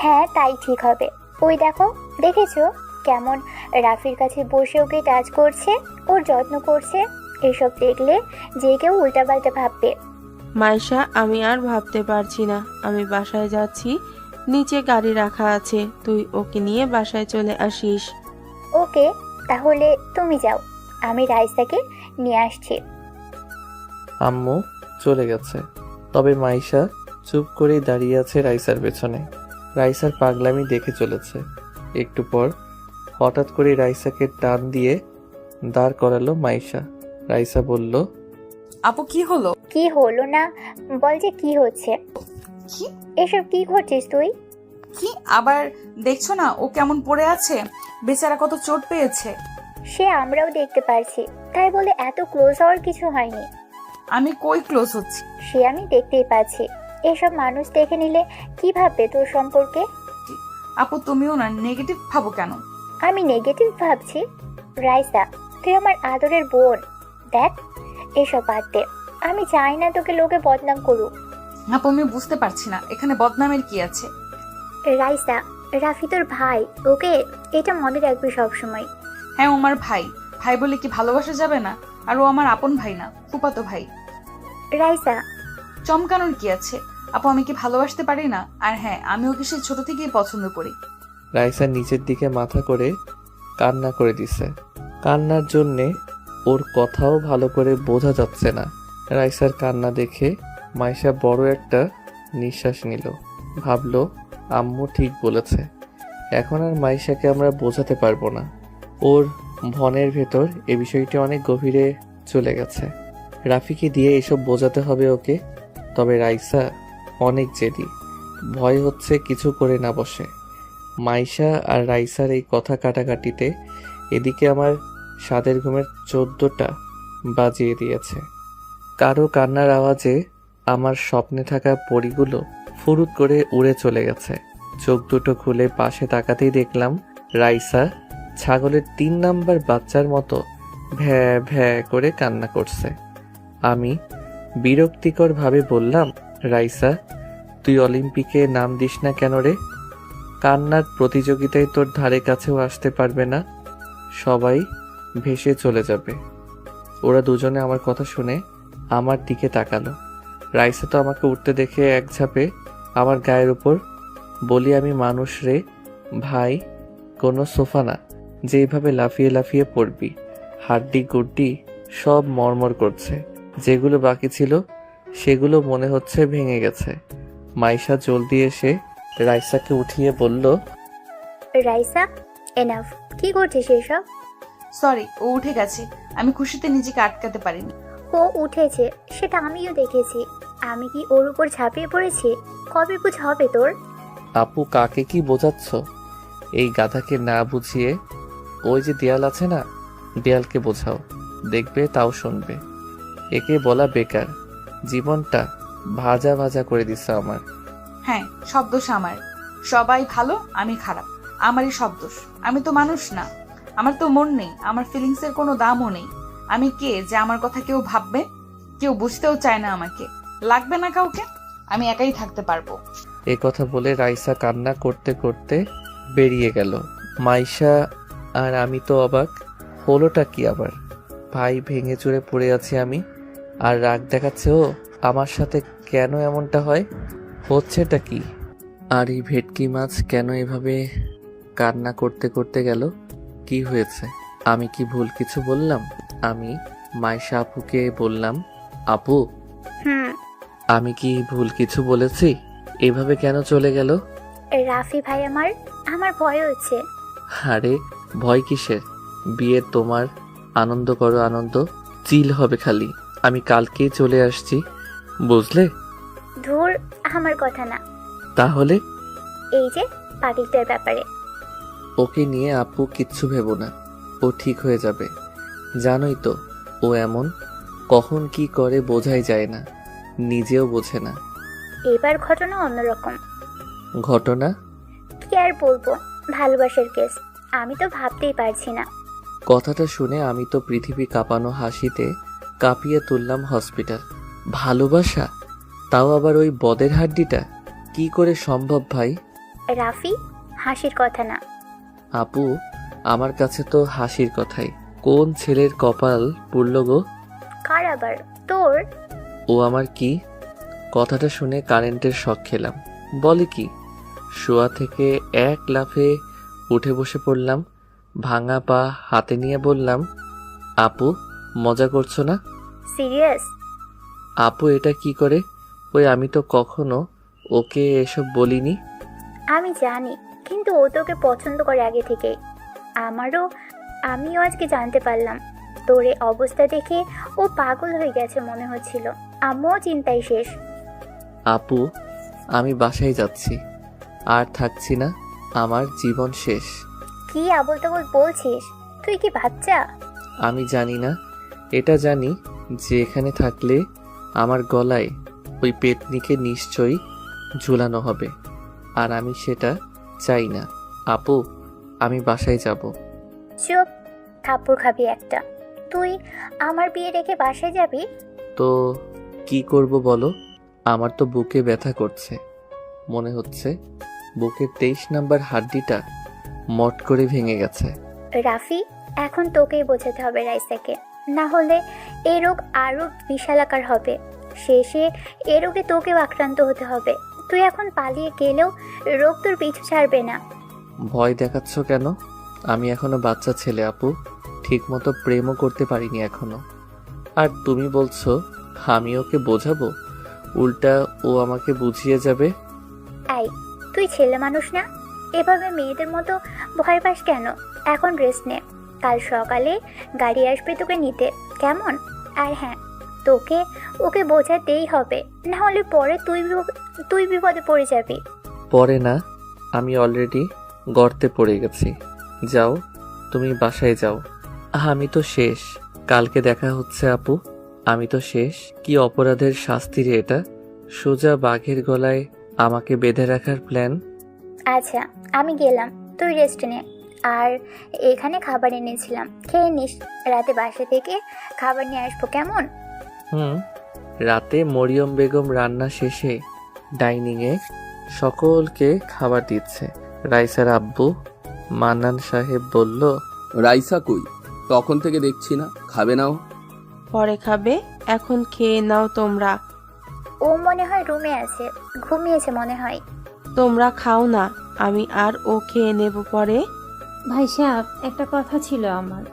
[SPEAKER 6] হ্যাঁ, তাই ঠিক হবে। ওই দেখো, দেখেছো কেমন রাফির কাছে বসে ওকে টাচ করছে, ওর যত্ন করছে। এসব দেখলে যে কেউ উল্টাপাল্টা ভাববে।
[SPEAKER 2] মাইশা, আমি আর ভাবতে পারছি না। আমি বাসায় যাচ্ছি, নিচে গাড়ি রাখা আছে, তুই ওকে নিয়ে বাসায় চলে আসিস।
[SPEAKER 6] ওকে, তাহলে তুমি যাও, আমি রাইসাকে নিয়ে আসছি।
[SPEAKER 1] আম্মু চলে গেছে। তবে মাইশা চুপ করেই দাঁড়িয়ে আছে রাইসার পেছনে। রাইসার পাগলামি দেখে চলেছে। একটু পর হঠাৎ করে রাইসাকে টান দিয়ে দাঁড় করালো মাইশা। রাইসা বলল,
[SPEAKER 3] আপু কি হলো?
[SPEAKER 6] কি হলো না বল, যে কি হচ্ছে?
[SPEAKER 3] কি
[SPEAKER 6] এসব কি করছিস তুই?
[SPEAKER 3] কি আবার দেখছো না ও কেমন পড়ে আছে? বেচারা কত চোট পেয়েছে।
[SPEAKER 6] সে আমরাও দেখতে পারছি, তাই বলে এত ক্লোজ হওয়ার কিছু হয়নি।
[SPEAKER 3] আমি কই ক্লোজ হচ্ছি?
[SPEAKER 6] সে আমি দেখতেই পাচ্ছি। এসব মানুষ দেখে নিলে কি ভাববে তোর সম্পর্কে?
[SPEAKER 3] আপু তুমিও না নেগেটিভ ভাবো কেন?
[SPEAKER 6] আমি নেগেটিভ ভাবছি? রাইসা, তুই আমার আদরের বোন। দেখ, এসব বাদ দে। আমি চাই না তোকে লোকে বদনাম করুক।
[SPEAKER 3] আপু আমি বুঝতে পারছি না এখানে বদনামের কি আছে।
[SPEAKER 6] রাইসা, রাফি তোর ভাই, ওকে এটা মনে রাখবি সবসময়।
[SPEAKER 3] হ্যাঁ ও আমার ভাই, ভাই বলে কি ভালোবাসা যাবে না? আর ও আমার আপন ভাই না, ফুফাতো ভাই।
[SPEAKER 6] রাইসা,
[SPEAKER 3] চমকানোর কি আছে? আপু আমি কি ভালোবাসতে পারি না? আর হ্যাঁ, আমি ওকে সেই ছোট থেকেই পছন্দ করি।
[SPEAKER 1] রাইসা নিচের দিকে মাথা করে কান্না করে দিছে। কান্নার জন্যে ওর কথাও ভালো করে বোঝা যাচ্ছে না। রাইসার কান্না দেখে মাইশা বড় একটা নিঃশ্বাস নিল। ভাবলো আম্মু ঠিক বলেছে, এখন আর মাইশাকে আমরা বোঝাতে পারবো না। ওর মনের ভেতর এ বিষয়টি অনেক গভীরে চলে গেছে। রাফিকে দিয়ে এসব বোঝাতে হবে ওকে। তবে রাইসা অনেক জেদি, ভয় হচ্ছে কিছু করে না বসে। মাইশা আর রাইসার এই কথা কাটাকাটিতে এদিকে আমার সাদের ঘুমের 14টা বাজিয়ে দিয়েছে। কারো কান্নার আওয়াজে আমার স্বপ্নে থাকা পরীগুলো ফুরুত করে উড়ে চলে গেছে। চোখ দুটো খুলে পাশে তাকাতেই দেখলাম রাইসা ছাগলের 3 নাম্বার বাচ্চার মতো ভ্যা ভ্যা করে কান্না করছে। আমি বিরক্তিকর ভাবে বললাম, রাইসা তুই অলিম্পিকে নাম দিস না কেন রে? কান্নার প্রতিযোগিতায় তোর ধারে কাছেও আসতে পারবে না, সবাই ভেসে চলে যাবে। ওরা দুজনে আমার কথা শুনে আমার দিকে তাকালো। রাইসা তো আমাকে উঠতে দেখে এক ঝাপে আমার গায়ের উপর। বলি, আমি মানুষ রে ভাই, কোনো সোফা না যে এইভাবে লাফিয়ে লাফিয়ে পড়বি। হাড্ডি গুড্ডি সব মরমর করছে, যেগুলো বাকি ছিল সেগুলো মনে হচ্ছে ভেঙে গেছে। মাইশা জলদি এসে রাইসাকে উঠিয়ে বলল,
[SPEAKER 6] রাইসা, এনাফ। কি করছিস এসব?
[SPEAKER 3] সরি, ও উঠে গেছে। আমি খুশিতে নিজেকে আটকাতে পারিনি।
[SPEAKER 6] ও উঠেছে সেটা আমিও দেখেছি। আমি কি ওর উপর ঝাঁপিয়ে পড়েছি? কবে বুঝ হবে তোর?
[SPEAKER 1] আপু কাকে কি বোঝাচ্ছ? এই গাধাকে না বুঝিয়ে ওই যে দেয়াল আছে না, দেয়ালকে বোঝাও, দেখবে তাও শুনবে। একে বলা বেকার, জীবনটা ভাজা ভাজা করে দিচ্ছে আমার।
[SPEAKER 3] হ্যাঁ, সব দোষ আমার। সবাই ভালো, আমি খারাপ, আমারই সব দোষ। আমি তো মানুষ না, আমার তো মন নেই, আমার ফিলিংসের কোনো দামও নেই। আমি কে যে আমার কথা কেউ ভাববে? কেউ বুঝতেও চায় না আমাকে, লাগবে না কাউকে, আমি একাই থাকতে পারবো।
[SPEAKER 1] এ কথা বলে রাইসা কান্না করতে করতে বেরিয়ে গেল। মাইশা আর আমি তো অবাক, হলোটা কি আবার? ভাই ভেঙে চুরে পড়ে আছি আমি, আর রাগ দেখাচ্ছে ও আমার সাথে। কেন এমনটা হয়? হচ্ছেটা কি? আর এই ভেটকি মাছ কেন এভাবে কান্না করতে করতে গেল? কি হয়েছে? আমি কি ভুল কিছু বললাম? আমি মাইশা আপুকে বললাম, আপু
[SPEAKER 6] হুম।
[SPEAKER 1] আমি কি ভুল কিছু বলেছি? এভাবে কেন চলে গেল?
[SPEAKER 6] রাফি ভাই আমার ভয় হচ্ছে।
[SPEAKER 1] আরে ভয় কিসের? বিয়ে তোমার, আনন্দ করো আনন্দ, চিল হবে খালি। আমি কালকেই চলে আসছি, বুঝলে?
[SPEAKER 6] ধুর, আমার কথা না।
[SPEAKER 1] তাহলে
[SPEAKER 6] এই যে পাগলিটার ব্যাপারে।
[SPEAKER 1] ওকে নিয়ে আপু কিচ্ছু ভেবো না, ও ঠিক হয়ে যাবে। জানোই তো ও এমন, কখন কি করে বোঝাই যায় না, নিজেও বোঝে না।
[SPEAKER 6] এবার ঘটনা অন্যরকম।
[SPEAKER 1] ঘটনা?
[SPEAKER 6] কি আর বলবো, ভালোবাসার কেস। আমি তো ভাবতেই পারছি না।
[SPEAKER 1] কথাটা শুনে আমি তো পৃথিবী কাঁপানো হাসিতে কাঁপিয়ে তুললাম হসপিটাল। ভালোবাসা? তাও আবার ওই বদের হাড্ডিটা? কি করে সম্ভব ভাই?
[SPEAKER 6] রাফি, হাসির কথা না।
[SPEAKER 1] আপু, আমার কাছে তো হাসির কথাই। কোন ছেলের কপাল পুড়ল গো?
[SPEAKER 6] কার আবার? তোর?
[SPEAKER 1] ও আমার কি? কথাটা শুনে কারেন্টের শক খেলাম। বলে কি? শোয়া থেকে এক লাফে উঠে বসে পড়লাম, ভাঙা পা হাতে নিয়ে বললাম, আপু মজা করছো না?
[SPEAKER 6] সিরিয়াস?
[SPEAKER 1] আপু এটা কি করে? ওই আমি তো কখনো ওকে এসব বলিনি।
[SPEAKER 6] আমি জানি, কিন্তু ও তোকে পছন্দ করে আগে থেকেই। আমিও আজকে জানতে পারলাম। তোর এই অবস্থা দেখে ও পাগল হয়ে গেছে মনে হচ্ছিল। আমিও চিন্তায় শেষ।
[SPEAKER 1] আপু আমি বাসায় যাচ্ছি, আর থাকছি না, আমার জীবন শেষ।
[SPEAKER 6] কি আবোল তাবোল বলছিস? তুই কি বাচ্চা?
[SPEAKER 1] আমি জানি না, এটা জানি যে এখানে থাকলে আমার গলায় ওই পেতনিকে নিশ্চয়ই ঝুলানো হবে, আর আমি সেটা চাই না। আপু আমি বাসায় যাব।
[SPEAKER 6] চুপ, থাপ্পড় খাবি একটা। তুই আমার বিয়ে রেখে বাসায় যাবি?
[SPEAKER 1] তো কি করব বলো? আমার তো বুকে ব্যথা করছে, মনে হচ্ছে বুকের 23 নাম্বার হাড্ডিটা মট করে ভেঙে গেছে।
[SPEAKER 6] রাফি, এখন তোকেই বোঝাতে হবে রাইসাকে, না হলে এই রোগ আরো বিশালাকার হবে। শেষে এ রোগে তোকেও আক্রান্ত হতে হবে। তুই এখন পালিয়ে গেলেও রোগ তোর পিছু ছাড়বে না।
[SPEAKER 1] ভয় দেখাচ্ছ কেন? আমি এখনো বাচ্চা ছেলে আপু, ঠিকমতো প্রেমও করতে পারিনি এখনো। আর তুমি বলছো আমি ওকে বোঝাবো? উল্টা ও আমাকে বুঝিয়ে যাবে।
[SPEAKER 6] এই, তুই ছেলে মানুষ না? এভাবে মেয়েদের মতো ভয় পাস কেন? এখন রেস্ট নে, কাল সকালে গাড়ি আসবে তোকে নিতে, কেমন? আর হ্যাঁ, ওকে বোঝাতেই হবে, না হলে পরে তুই বিপদে পড়ে যাবি।
[SPEAKER 1] পরে না, আমি অলরেডি গর্তে পড়ে গেছি। যাও, তুমি বাসায় যাও। আমি তো শেষ। কালকে দেখা হচ্ছে আপু। আমি তো শেষ। কি অপরাধের শাস্তি রে এটা? সোজা বাঘের গলায় আমাকে বেঁধে রাখার প্ল্যান।
[SPEAKER 6] আচ্ছা, আমি গেলাম, তুই রেস্ট নে। আর এখানে খাবার এনেছিলাম, খেয়ে নিস। রাতে বাসা থেকে খাবার নিয়ে আসবো, কেমন?
[SPEAKER 1] রাতে মরিয়ম বেগম রান্না শেষে ডাইনিংয়ে সকলকে খাবার দিচ্ছে। রাইসার আব্বু মান্নান সাহেব বলল,
[SPEAKER 7] রাইসা কই? তখন থেকে দেখছি না, খাবে নাও।
[SPEAKER 2] পরে খাবে, এখন খেয়ে নাও তোমরা।
[SPEAKER 6] ও মনে হয় রুমে আছে, ঘুমিয়েছে মনে হয়।
[SPEAKER 2] তোমরা খাও না, আমি আর ও খেয়ে নেব পরে।
[SPEAKER 8] ভাই সাহেব, একটা কথা ছিল আমার,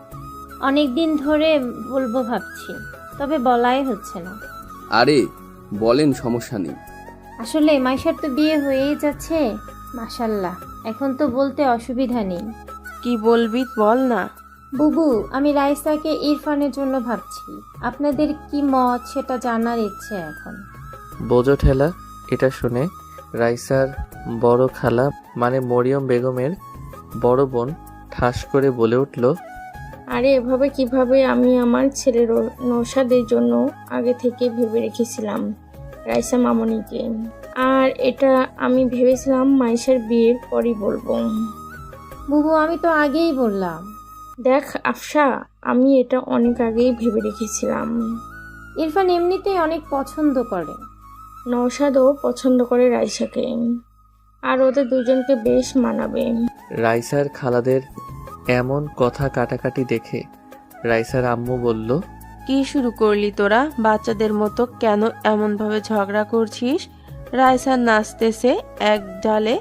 [SPEAKER 8] অনেক দিন ধরে বলবো ভাবছি, তবে বলাই হচ্ছে না।
[SPEAKER 7] আরে বলেন, সমস্যা নেই।
[SPEAKER 8] আসলে মাইশার তো বিয়ে হয়েই যাচ্ছে, মাশাল্লাহ, এখন তো বলতে অসুবিধা নেই।
[SPEAKER 2] কি বলবি বল না।
[SPEAKER 8] বুবু, আমি রাইসাকে ইরফানের জন্য ভাবছি, আপনাদের কি মত সেটা জানার ইচ্ছে এখন।
[SPEAKER 1] বোঝো ঠেলা। এটা শুনে রাইসার বড় খালা মানে মরিয়ম বেগমের বড় বোন ঠাস করে বলে উঠল,
[SPEAKER 5] আরে এভাবে কিভাবে? আমি আমার ছেলের নৌশাদের জন্য আগে থেকে ভেবে রেখেছিলাম রাইসা মামনিকে, আর এটা আমি ভেবেছিলাম মাইশার বিয়ের পরই বলবো।
[SPEAKER 8] বুবু, আমি তো আগেই বললাম।
[SPEAKER 5] দেখ আফসা, আমি এটা অনেক আগেই ভেবে রেখেছিলাম।
[SPEAKER 8] ইরফান এমনিতেই অনেক পছন্দ করে।
[SPEAKER 5] নওশাদও পছন্দ করে রাইসাকে, আর ওদের দুজনকে বেশ মানাবে।
[SPEAKER 1] রাইসার খালাদের এমন কথা কাটাকাটি দেখে রাইসার আম্মু বলল,
[SPEAKER 2] কি শুরু করলি তোরা? বাচ্চাদের মতো কেন এমন ভাবে ঝগড়া করছিস? রায়সা নাচতেছে এক ডালে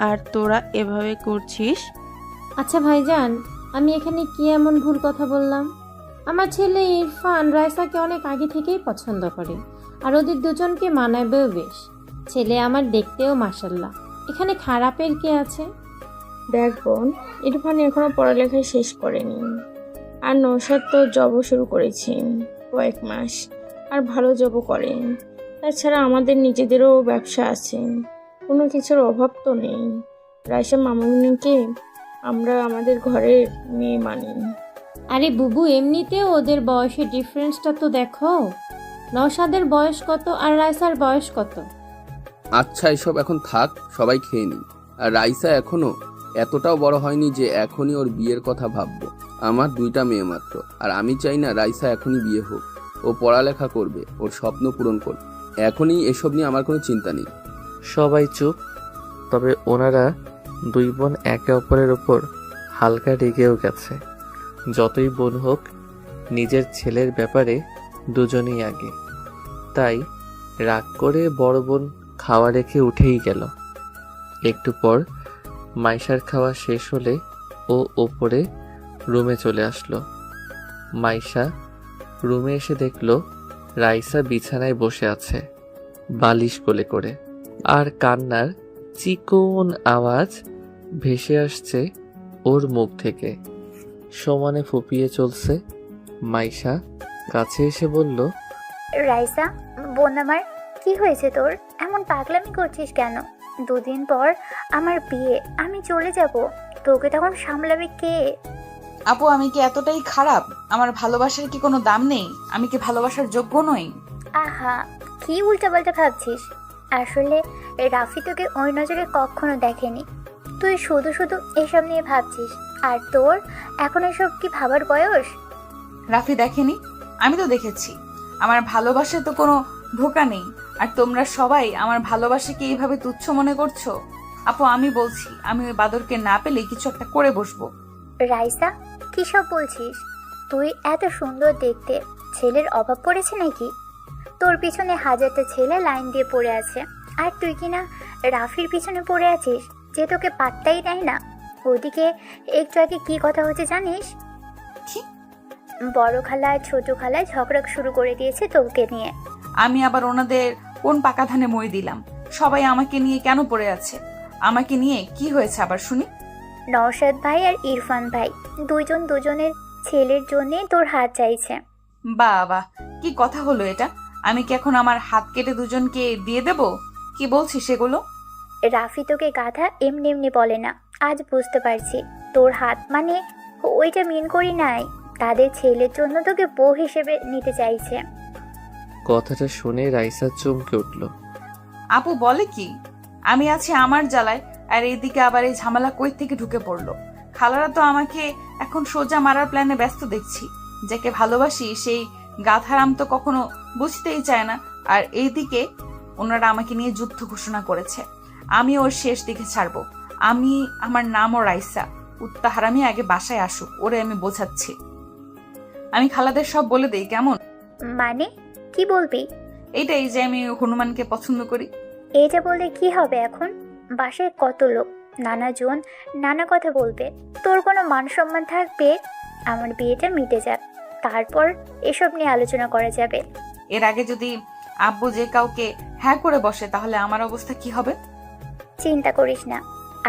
[SPEAKER 2] আর তোরা এভাবে করছিস।
[SPEAKER 8] আচ্ছা ভাইজান, আমি এখানে কি এমন ভুল কথা বললাম? আমার ছেলে ইরফান রাইসাকে অনেক আগে থেকেই পছন্দ করে, আর ওদের দুজনকে মানাবেও বেশ। ছেলে আমার দেখতেও মাশাল্লাহ, এখানে খারাপের কে আছে?
[SPEAKER 5] দেখ বোন, ইরফান এখনো পড়ালেখা শেষ করেনি, আর নৌশাদ তো জবও শুরু করেছি কয়েক মাস, আর ভালো জবও করে। তাছাড়া আমাদের নিজেদেরও ব্যবসা আছে, কোনো কিছুর অভাব তো নেই। রাইসা মামুনিকে আমরা আমাদের ঘরের মেয়ে মানি।
[SPEAKER 8] আরে বুবু, এমনিতেও ওদের বয়সের ডিফারেন্সটা তো দেখো। নওশাদের বয়স কত আর রাইসার বয়স কত?
[SPEAKER 7] আচ্ছা এসব এখন থাক, সবাই খেয়ে নিই। আর রাইসা এখনো এতটাও বড় হয়নি যে এখনই ওর বিয়ের কথা ভাববো। আমার 2টা মেয়ে মাত্র, আর আমি চাই না রাইসা এখনই বিয়ে হোক। ও পড়ালেখা করবে, ওর স্বপ্ন পূরণ করবে। এখনই এসব নিয়ে আমার কোনো চিন্তা নেই।
[SPEAKER 1] সবাই চুপ। তবে ওনারা 2 বোন একে অপরের ওপর হালকা রেগেও গেছে। যতই বোন হোক, নিজের ছেলের ব্যাপারে দুজনেই আগে। তাই রাগ করে বড় বোন খাওয়া রেখে উঠেই গেল। একটু পর মাইশার খাওয়া শেষ হলে ও ওপরে রুমে চলে আসলো। মাইশা রুমে এসে দেখলো রাইসা বিছানায় বসে আছে, বালিশ কোলে করে, আর কান্নার চিকন আওয়াজ ভেসে আসছে ওর মুখ থেকে। সমানে ফুপিয়ে চলছে। মাইশা কাছে এসে বলল,
[SPEAKER 6] রাইসা বোন আমার, কি হয়েছে তোর? এমন পাগলামি করছিস কেন? 2 দিন পর আমার বিয়ে, আমি চলে যাব, তোকে তখন সামলাবে কে?
[SPEAKER 3] আপু আমি কি এতটাই খারাপ? আমার ভালোবাসার কি কোনো দাম নেই? আমি কি ভালোবাসার যোগ্য নই?
[SPEAKER 6] আহা, কি উল্টাপাল্টা ভাবছিস? আসলে রাফি তোকে ওই নজরে কখনো দেখেনি। তুই শুধু শুধু এসব নিয়ে ভাবছিস, আর তোর এখন এসব কি ভাবার বয়স?
[SPEAKER 3] রাফি দেখেনি? আমি তো দেখেছি। আমার ভালোবাসায় তো কোনো ধোঁকা নেই, আর তোমরা সবাই আমার ভালোবাসাকে এইভাবে তুচ্ছ মনে করছো। আপু আমি বলছি, আমি ওই বাদরকে না পেলে কিছু একটা করে বসবো।
[SPEAKER 6] রাইসা, কি সব বলছিস? তুই এত সুন্দর দেখতে, ছেলের অভাব পড়েছে নাকি? তোর পিছনে হাজারটা ছেলে লাইন দিয়ে পড়ে আছে, আর তুই কিনা রাফির পিছনে পড়ে আছিস, যে তোকে পাত্তাই দেয় না। ওদিকে একটু আগে কি কথা হচ্ছে জানিস?
[SPEAKER 3] কি?
[SPEAKER 6] বড় খালা আর ছোট খালা ঝগড়া শুরু করে দিয়েছে তোকে নিয়ে।
[SPEAKER 3] আমি আবার ওনাদের কোন পাকা ধানে মই দিলাম? সবাই আমাকে নিয়ে কেন পড়ে আছে? আমাকে নিয়ে কি হয়েছে আবার শুনি?
[SPEAKER 6] নওশাদ ভাই আর ইরফান ভাই দুজন দুজনের ছেলের জন্য তোর হাত চাইছে।
[SPEAKER 3] বাবা, কি কথা হলো এটা? আমি কি এখন আমার হাত কেটে দুজনকে দিয়ে দেব? কি বলছিস সেগুলো?
[SPEAKER 6] রাফি তোকে গাধা এমনি এমনি বলে না, আজ বুঝতে পারছি। তোর হাত মানে ওইটা মিন করি নাই, তাদের ছেলের জন্য তোকে বউ হিসেবে নিতে চাইছে।
[SPEAKER 1] কথাটা শুনে রাইসা চমকে উঠল।
[SPEAKER 3] আপু বলে কি? আমি আছি আমার জ্বালায়, আর এইদিকে আবার এই ঝামেলা কই থেকে ঢুকে পড়লো? খালারা তো আমাকে এখন সোজা মারার প্ল্যানে ব্যস্ত দেখছি। যাকে ভালোবাসি সেই গাধারাম তো কখনো বুঝতেই চায় না, আর এইদিকে ওনারা আমাকে নিয়ে যুদ্ধ ঘোষণা করেছে। আমি ওর শেষ দিকে ছাড়বো। আমার নামও রাইসা। উত্তা হারামি আগে বাসায় আসুক, ওরে আমি বোঝাচ্ছি। আমি খালাদের সব বলে দেই কেমন?
[SPEAKER 6] মানে কি বলবি?
[SPEAKER 3] এইটাই যে আমি হনুমানকে পছন্দ করি।
[SPEAKER 6] এইটা বললে কি হবে? এখন বাসায় কত লোক, নানা জন নানা কথা বলবে, তোর কোনো মান সম্মান থাকবে? আমার বিয়েটা মিটে যাক, তারপর এসব নিয়ে আলোচনা করা যাবে।
[SPEAKER 3] এর আগে যদি আব্বু যে কাউকে হ্যাঁ করে বসে, তাহলে আমার অবস্থা কি হবে?
[SPEAKER 6] চিন্তা করিস না,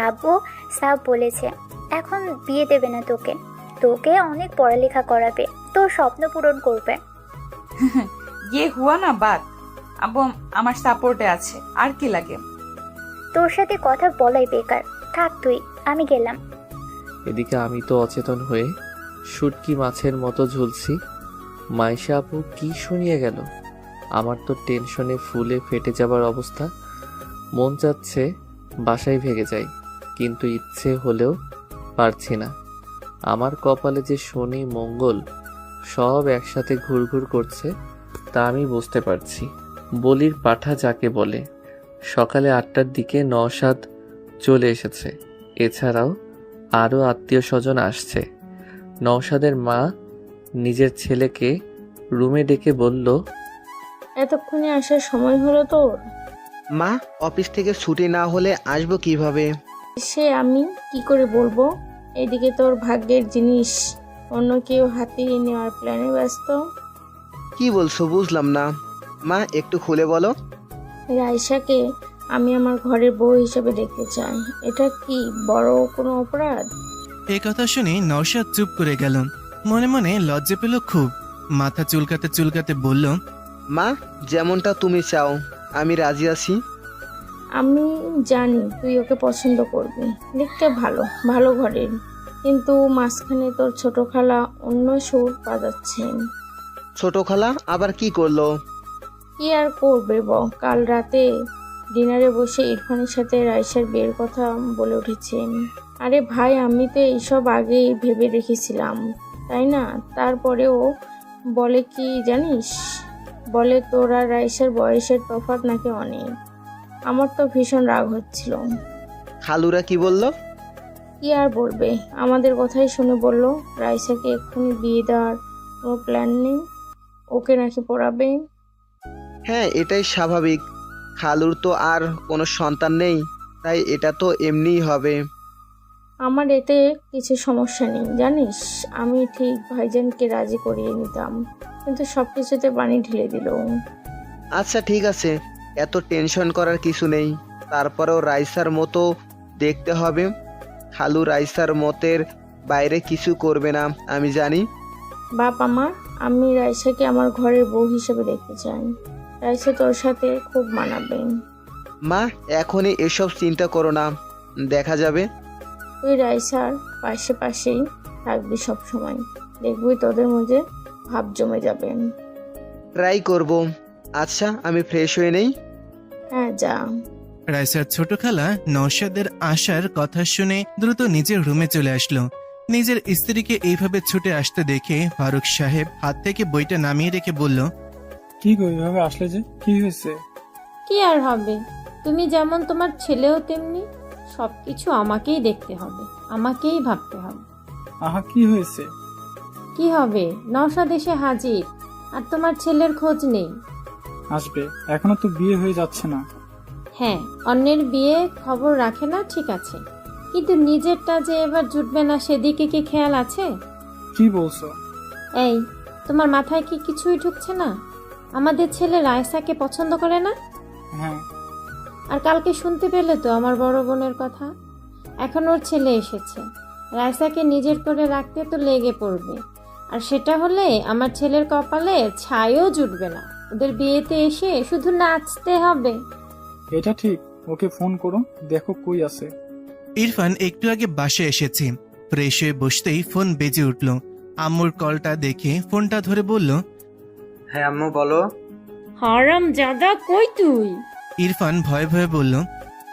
[SPEAKER 6] আব্বু সাব বলেছে এখন বিয়ে দেবে না তোকে, তোকে অনেক পড়ালেখা করাবে, তোর স্বপ্ন পূরণ করবে।
[SPEAKER 3] ইয়ে হুয়া না বাদ। আব্বু আমার সাপোর্টে আছে, আর কি লাগে?
[SPEAKER 6] তোর সাথে কথা বলাই বেকার, থাক তুই, আমি গেলাম।
[SPEAKER 1] এদিকে আমি তো অচেতন হয়ে শুটকি মাছের মতো ঝুলছি। মাইশা আপু কি শুনিয়ে গেল? আমার তো টেনশনে ফুলে ফেটে যাবার অবস্থা। মন চাচ্ছে বাসায় ভেগে যাই, কিন্তু ইচ্ছে হলেও পারছি না। আমার কপালে যে শনি মঙ্গল সব একসাথে ঘুরঘুর করছে তা আমি বুঝতে পারছি। বলির পাঠা যাকে বলে। সকালে 8টার দিকে নওশাদ চলে এসেছে। এছাড়াও আরও আত্মীয় স্বজন আসছে। নওশাদের মা নিজের ছেলেকে রুমে ডেকে বলল,
[SPEAKER 5] এতক্ষণে আসার সময় হলো তোর?
[SPEAKER 9] মা, অফিস থেকে ছুটি না হলে আসবো কিভাবে?
[SPEAKER 5] সে আমি কি করে বলবো? এদিকে তোর ভাগ্যের জিনিস অন্য কেউ হাতিয়ে নেওয়ার প্ল্যানে ব্যস্ত।
[SPEAKER 9] কি বলছো বুঝলাম না। মা, একটু খুলে বলো।
[SPEAKER 5] রাইসাকে আমি আমার ঘরের বউ হিসেবে দেখতে চাই। এটা কি বড় কোনো অপরাধ?
[SPEAKER 4] এ কথা শুনে নওশাদ চুপ করে গেল। মনে মনে লজ্জা পেল খুব। মাথা চুলকাতে চুলকাতে বলল,
[SPEAKER 9] মা, যেমনটা তুমি চাও আমি রাজি আছি।
[SPEAKER 5] আমি জানি তুই ওকে পছন্দ করবি, দেখতে ভালো ভালো ঘরের, কিন্তু মাঝখানে তোর ছোট খালা অন্য সুর বাজাচ্ছেন।
[SPEAKER 9] ছোট খালা আবার কি করলো?
[SPEAKER 5] কি আর করবে কাল রাতে ডিনারে বসে ইরফানের সাথে রাইসার বিয়ের কথা বলে উঠেছেন। আরে ভাই, আমি তো এইসব আগেই ভেবে রেখেছিলাম, তাই না? তারপরেও বলে কি জানিস, বলে তোর আর রাইসার বয়সের তফাৎ নাকি অনেক। আমার তো ভীষণ রাগ হচ্ছিল।
[SPEAKER 9] খালুরা কি বললো?
[SPEAKER 5] কি আর বলবে, আমাদের কথাই শুনে বলল রাইসাকে এক্ষুনি বিয়ে দেওয়ার কোনো প্ল্যান নেই, ওকে নাকি পড়াবে।
[SPEAKER 9] হ্যাঁ, এটাই স্বাভাবিক। খালুর তো আর কোনো সন্তান নেই, তাই এটা তো এমনিই হবে।
[SPEAKER 5] আমার এতে কিছু সমস্যা নেই জানিস, আমি ঠিক ভাইজানকে রাজি করিয়ে নিতাম, কিন্তু সব কিছুতে পানি ঢেলে দিল।
[SPEAKER 9] আচ্ছা ঠিক আছে, এত টেনশন করার কিছু নেই। তারপরেও রাইসার মতো দেখতে হবে। খালু রাইসার মতের বাইরে কিছু করবে না, আমি জানি।
[SPEAKER 5] বাপ আমার, আমি রাইসাকে আমার ঘরের বউ হিসেবে দেখতে চাই। রাইসা তোর সাথে খুব মানাবে।
[SPEAKER 9] মা, এখনই এসব চিন্তা করো না, দেখা যাবে।
[SPEAKER 5] তুই রাইসার পাশে পাশেই থাকবি সব সময়, দেখবি তোদের মধ্যে ভাব জমে যাবে।
[SPEAKER 9] ট্রাই করব। আচ্ছা, আমি ফ্রেশ হয়ে নেই।
[SPEAKER 5] হ্যাঁ যা।
[SPEAKER 4] রাইসার ছোট খালা নওশাদের আসার কথা শুনে দ্রুত নিজের রুমে চলে আসলো। নিজের স্ত্রীকে এইভাবে ছুটে আসতে দেখে ফারুক সাহেব হাত থেকে বইটা নামিয়ে রেখে বলল,
[SPEAKER 10] কি গো, এভাবে আসলে যে? কি হয়েছে?
[SPEAKER 8] কি আর হবে, তুমি যেমন তোমার ছেলেও তেমনি। সবকিছু আমাকেই দেখতে হবে, আমাকেই ভাবতে হবে।
[SPEAKER 10] আহা, কি হয়েছে?
[SPEAKER 8] কি হবে, নওশাদ এসে হাজির, আর তোমার ছেলের খোঁজ নেই।
[SPEAKER 10] আসবে, এখনো তো বিয়ে হয়ে যাচ্ছে না।
[SPEAKER 8] হ্যাঁ, অন্যের বিয়ে খবর রাখে না ঠিক আছে, কিন্তু নিজেরটা যে এবার জুটবে না সেদিকে কি খেয়াল আছে?
[SPEAKER 10] কি বলছো?
[SPEAKER 8] এই, তোমার মাথায় কি কিছুই ঢুকছে না? আমাদের ছেলে রায়সাকে পছন্দ করে না?
[SPEAKER 10] হ্যাঁ।
[SPEAKER 8] আর কালকে শুনতে পেলে তো আমার বড় বোনের কথা। এখন ওর ছেলে এসেছে, রায়সাকে নিজের করে রাখতে তো লেগে পড়বে, আর সেটা হলে আমার ছেলের কপালে ছাইও জুটবে না। ওদের বিয়েতে এসে শুধু নাচতে হবে।
[SPEAKER 10] এটা ঠিক, ওকে ফোন করো, দেখো কই আছে।
[SPEAKER 4] ইরফান একটু আগে বাসে এসেছে। ফ্রেশ হয়ে বসতেই ফোন বেজে উঠল। আম্মুর কলটা দেখে ফোনটা ধরে বলল,
[SPEAKER 11] হ্যাঁ আম্মু বলো।
[SPEAKER 8] হারাম জাদা, কই তুই?
[SPEAKER 4] ইরফান ভয়ে ভয়ে বলল,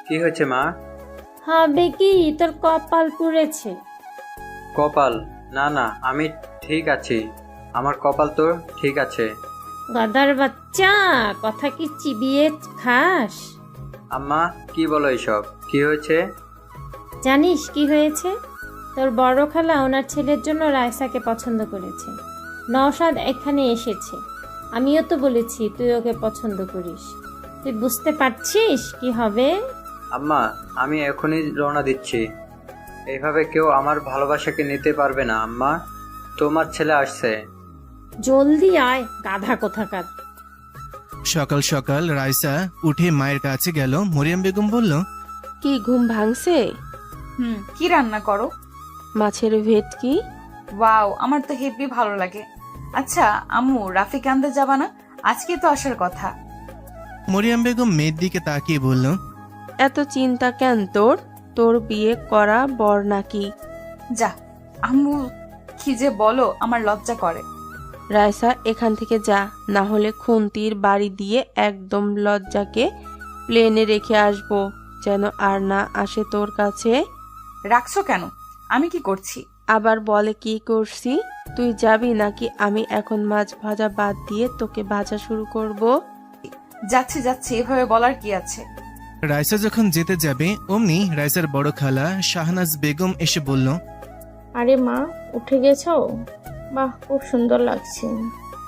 [SPEAKER 11] কি হয়েছে মা?
[SPEAKER 8] হবে কি, তোর কপাল পুড়েছে।
[SPEAKER 11] কপাল? না না, আমি ঠিক আছি, আমার কপাল তো ঠিক আছে।
[SPEAKER 8] গাদার বাচ্চা, কথা কি চিবিয়ে খাস?
[SPEAKER 11] আম্মা কি বলো এসব? কি হয়েছে?
[SPEAKER 8] জানিস কি হয়েছে? তোর বড় খালা ওনার ছেলের জন্য রায়সাকে পছন্দ করেছে। নওশাদ এখানে এসেছে, আমিও তো বলেছি তুই ওকে পছন্দ করিস। তুই বুঝতে পারছিস কি হবে?
[SPEAKER 11] আম্মা, আমি এখনই রওনা দিচ্ছি। এইভাবে কেউ আমার ভালোবাসাকে নিতে পারবে না আম্মা। তোমার ছেলে আসছে।
[SPEAKER 8] জলদি আয়, গাধা কোথাকার।
[SPEAKER 4] সকাল সকাল রাইসা উঠে মায়ের কাছে গেল। মরিয়ম বেগম বলল,
[SPEAKER 2] কি ঘুম ভাঙছে?
[SPEAKER 3] কি রান্না করো?
[SPEAKER 2] মাছের ভেটকি।
[SPEAKER 3] ওয়াও, আমার তো হেভি ভালো লাগে। আচ্ছা আম্মু, রাফিক আনতে যাবা না? আজকে তো আসার কথা।
[SPEAKER 4] মরিয়ম বেগম মেয়ের দিকে তাকিয়ে বলল,
[SPEAKER 2] এত চিন্তা কেন তোর? তোর বিয়ে করা বর নাকি?
[SPEAKER 3] যা আম্মু, কি যে বলো, আমার লজ্জা করে।
[SPEAKER 2] রায়সা, এখান থেকে যা, না হলে খুন্তির বাড়ি দিয়ে একদম লজ্জাকে প্লেনে রেখে আসবো, যেন আর না আসে তোর কাছে।
[SPEAKER 3] রাখছো কেন? আমি কি করছি?
[SPEAKER 2] আবার বলে কি করছি? তুই যাবি নাকি আমি এখন মাছ ভাজা বাদ দিয়ে তোকে ভাজা শুরু করব?
[SPEAKER 3] যাচ্ছি যাচ্ছি, এভাবে বলার কি আছে?
[SPEAKER 4] রাইসা যখন যেতে যাবে অমনি রাইসার বড় খালা শাহনাজ বেগম এসে বলল,
[SPEAKER 5] আরে মা, উঠে গেছো? বাহ, খুব সুন্দর লাগছে।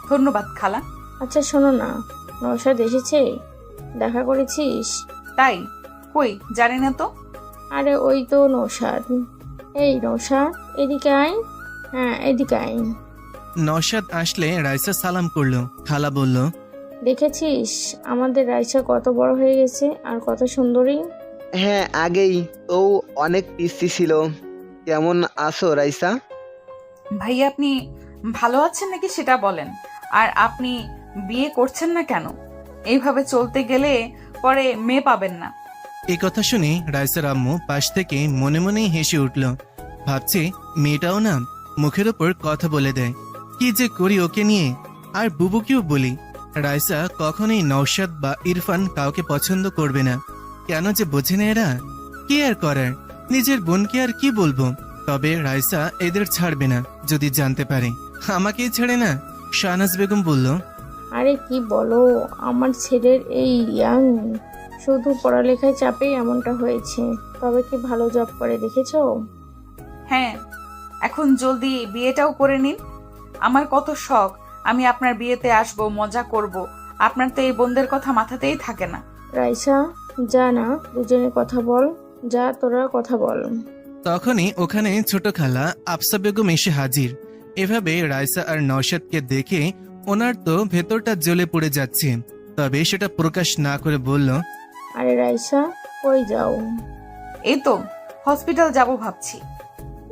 [SPEAKER 3] ধন্যবাদ খালা।
[SPEAKER 5] আচ্ছা শোনো না, নওশাদ এসেছে? দেখা করেছিস?
[SPEAKER 3] তাই? কই, জানি না তো।
[SPEAKER 5] আরে ওই তো নৌশাদ। এই নৌশাদ, এদিকে আয়। হ্যাঁ, এদিকে আয়।
[SPEAKER 4] নওশাদ আসলে রাইসা সালাম করলো। খালা বলল,
[SPEAKER 5] দেখেছিস আমাদের রাইসা কত বড় হয়ে গেছে আর কত সুন্দরী।
[SPEAKER 9] হ্যাঁ, আগেই তো অনেক পিস্তি ছিল। কেমন আছো রাইসা?
[SPEAKER 3] ভাইয়া, আপনি ভালো আছেন নাকি সেটা বলেন। আর আপনি বিয়ে করছেন না কেন? এইভাবে চলতে গেলে পরে মেয়ে পাবেন না।
[SPEAKER 4] এই কথা শুনে রাইসার আম্মু পাশ থেকে মনে মনেই হেসে উঠল। ভাবছে মেয়েটাও না মুখের ওপর কথা বলে দেয়। কি যে করি ওকে নিয়ে। আর বুবুকেও বলি, রাইসা কখনোই নওশাদ বা ইরফান কাউকে পছন্দ করবে না। কেন যে বোঝে না এরা। কি আর করার, নিজের বোনকে আর কি বলবো। তবে রাইসা এদের ছাড়বে না যদি জানতে পারে। আমাকেই ছেড়ে না। শাহনাজ বেগম বলল,
[SPEAKER 5] আরে কি বলো, আমার ছেলের এই ইয়াং শুধু পড়ালেখায় চাপেই এমনটা হয়েছে। তবে কি ভালো জব করে দেখেছো?
[SPEAKER 3] হ্যাঁ, এখন জলদি বিয়েটাও করে নিন। আমার কত শখ আমি আপনার বিয়েতে আসব, মজা করব। আপনার তো এই বোনদের কথা মাথাতেই থাকে না।
[SPEAKER 5] রাইসা, যা না, দুজনে কথা বল। যা, তোরা কথা বল।
[SPEAKER 4] তখনই ওখানে ছোট খালা আফসা বেগম এসে হাজির। এভাবে রাইসা আর নওশাদকে দেখে ওনার তো ভেতরটা জ্বলে পড়ে যাচ্ছে। তবে সেটা প্রকাশ না করে বলল,
[SPEAKER 5] আরে রাইসা, কই যাও?
[SPEAKER 3] এই তো হসপিটাল যাব ভাবছি।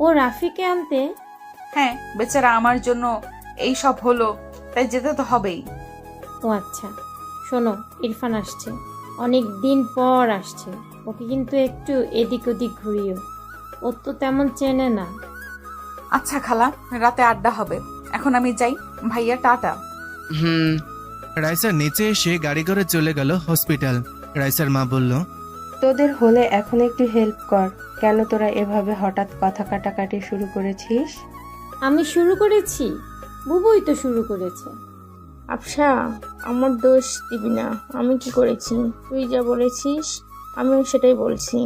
[SPEAKER 8] ও রাফিকে আনতে?
[SPEAKER 3] হ্যাঁ, বেচারা আমার জন্য এই সব হলো, তাই যেতে তো হবেই।
[SPEAKER 8] ও আচ্ছা, শোনো, ইরফান আসছে, অনেক দিন পর আসছে। ওকে কিন্তু একটু এদিক ওদিক ঘুরিও। ও তো তেমন চেনে না।
[SPEAKER 3] আচ্ছা খালা, রাতে আড্ডা হবে। এখন আমি যাই। ভাইয়া, টাটা।
[SPEAKER 9] হুম।
[SPEAKER 4] রাইসা নিচে এসে গাড়ি করে চলে গেল হসপিটাল। রাইসার মা বলল,
[SPEAKER 2] তোদের হলে এখন একটু হেল্প কর। কেন তোরা এভাবে হঠাৎ কথা কাটাকাটি শুরু করেছিস?
[SPEAKER 8] আমি শুরু করেছি? বুবুই তো শুরু করেছে।
[SPEAKER 5] আফসা, আমার দোষ দিবি না। আমি কি করেছি? তুই যা বলেছিস আমিও সেটাই বলছি।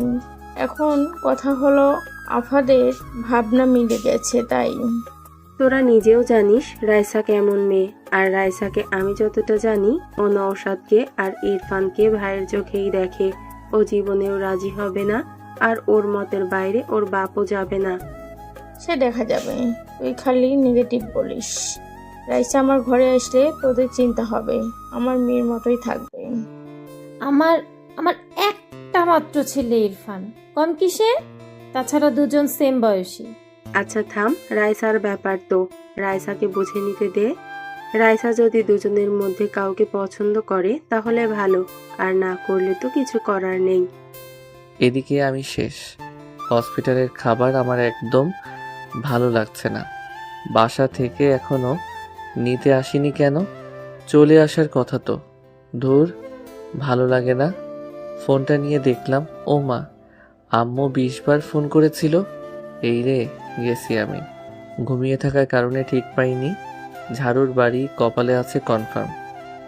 [SPEAKER 5] এখন কথা হলো আফাদের ভাবনা মিলে গেছে, তাই।
[SPEAKER 2] তোরা নিজেও জানিস রাইসা কেমন মেয়ে। আর রাইসাকে আমি যতটা জানি, ও নওশাদকে আর ইরফানকে ভাইয়ের চোখেই দেখে। ও জীবনেও রাজি হবে না, আর ওর মতের বাইরে ওর বাপও যাবে না।
[SPEAKER 5] সে দেখা যাবে। তুই খালি নেগেটিভ বলিস। রাইসা আমার ঘরে আসলে তোদের চিন্তা হবে, আমার মেয়ের মতোই থাকবে।
[SPEAKER 8] আমার আমার একটা মাত্র ছেলে ইরফান, কম কিসে? তাছাড়া দুজন সেম বয়সী।
[SPEAKER 2] আচ্ছা থাম, রাইসার ব্যাপার তো রাইসাকে বুঝে নিতে দে। রাইসা যদি দুজনের মধ্যে কাউকে পছন্দ করে তাহলে ভালো, আর না করলে তো কিছু করার নেই।
[SPEAKER 1] এদিকে আমি শেষ। হসপিটালের খাবার আমার একদম ভালো লাগছে না। বাসা থেকে এখনো নিতে আসিনি কেন? চলে আসার কথা তো। ধুর, ভালো লাগে না। ফোনটা নিয়ে দেখলাম, ও মা, আম্মু 20 বার ফোন করেছিল। এই রে, গেছি আমি। ঘুমিয়ে থাকার কারণে ঠিক পাইনি। ঝাড়ুর বাড়ি কপালে আছে কনফার্ম।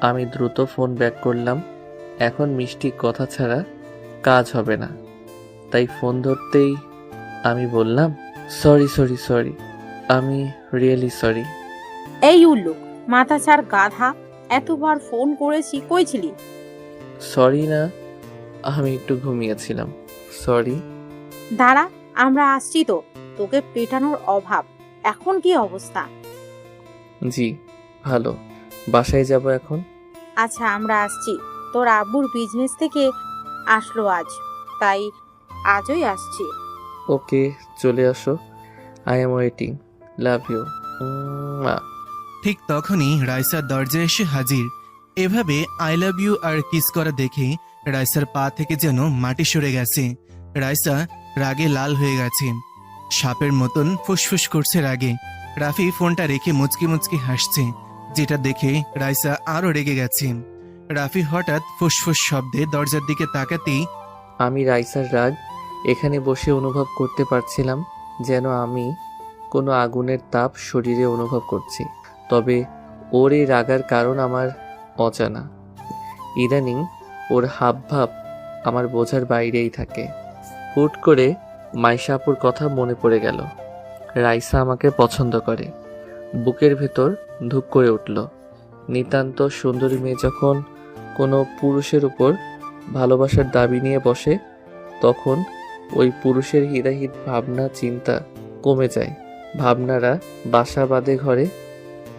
[SPEAKER 1] আমি দ্রুত ফোন ব্যাক করলাম। এখন মিষ্টি কথা ছাড়া কাজ হবে না। তাই ফোন ধরতেই আমি বললাম, সরি, আমি রিয়েলি সরি।
[SPEAKER 12] এই উল্লু, মাথা ছাড় গাধা, এতবার ফোন করেছি, কই ছিলি?
[SPEAKER 1] সরি না, আমি একটু ঘুমিয়েছিলাম। সরি।
[SPEAKER 12] দাঁড়া, আমরা আসছি তো। তোকে পেটানোর অভাব। এখন কি অবস্থা?
[SPEAKER 1] জি ভালো। বাসায় যাব এখন।
[SPEAKER 12] আচ্ছা, আমরা আসছি। তোর আব্বুর বিজনেস থেকে আসলো আজ, তাই আজই আসছি।
[SPEAKER 1] ওকে, চলে আসো। I am waiting. Love you. মা।
[SPEAKER 4] ঠিক তখনই রাইসার দরজায় এসে হাজির। এভাবে আই লাভ ইউ আর কিস করা দেখে রাইসার পা থেকে যেন মাটি সরে গেছে। রাইসা রাগে লাল হয়ে গেছে, সাপের মতন ফুসফুস করছে রাগে। রাফি ফোনটা রেখে মুচকি মুচকি হাসছে, যেটা দেখে রাইসা আরো রেগে গেছে। রাফি হঠাৎ ফুসফুস শব্দে দরজার দিকে তাকাতেই
[SPEAKER 1] আমি রাইসার রাগ এখানে বসে অনুভব করতে পারছিলাম, যেন আমি কোনো আগুনের তাপ শরীরে অনুভব করছি। তবে ওর এই রাগার কারণ আমার অজানা। ইদানিং ওর হাবভাব আমার বোঝার বাইরেই থাকে। হুট করে মাইশাপুর কথা মনে পড়ে গেল। রাইসা আমাকে পছন্দ করে। বুকের ভেতর ধুক করে উঠল। নিতান্ত সুন্দরী মেয়ে যখন কোনো পুরুষের উপর ভালোবাসার দাবি নিয়ে বসে, তখন ওই পুরুষের হিতাহিত ভাবনা চিন্তা কমে যায়। ভাবনারা বাসা বাঁধে ঘরে।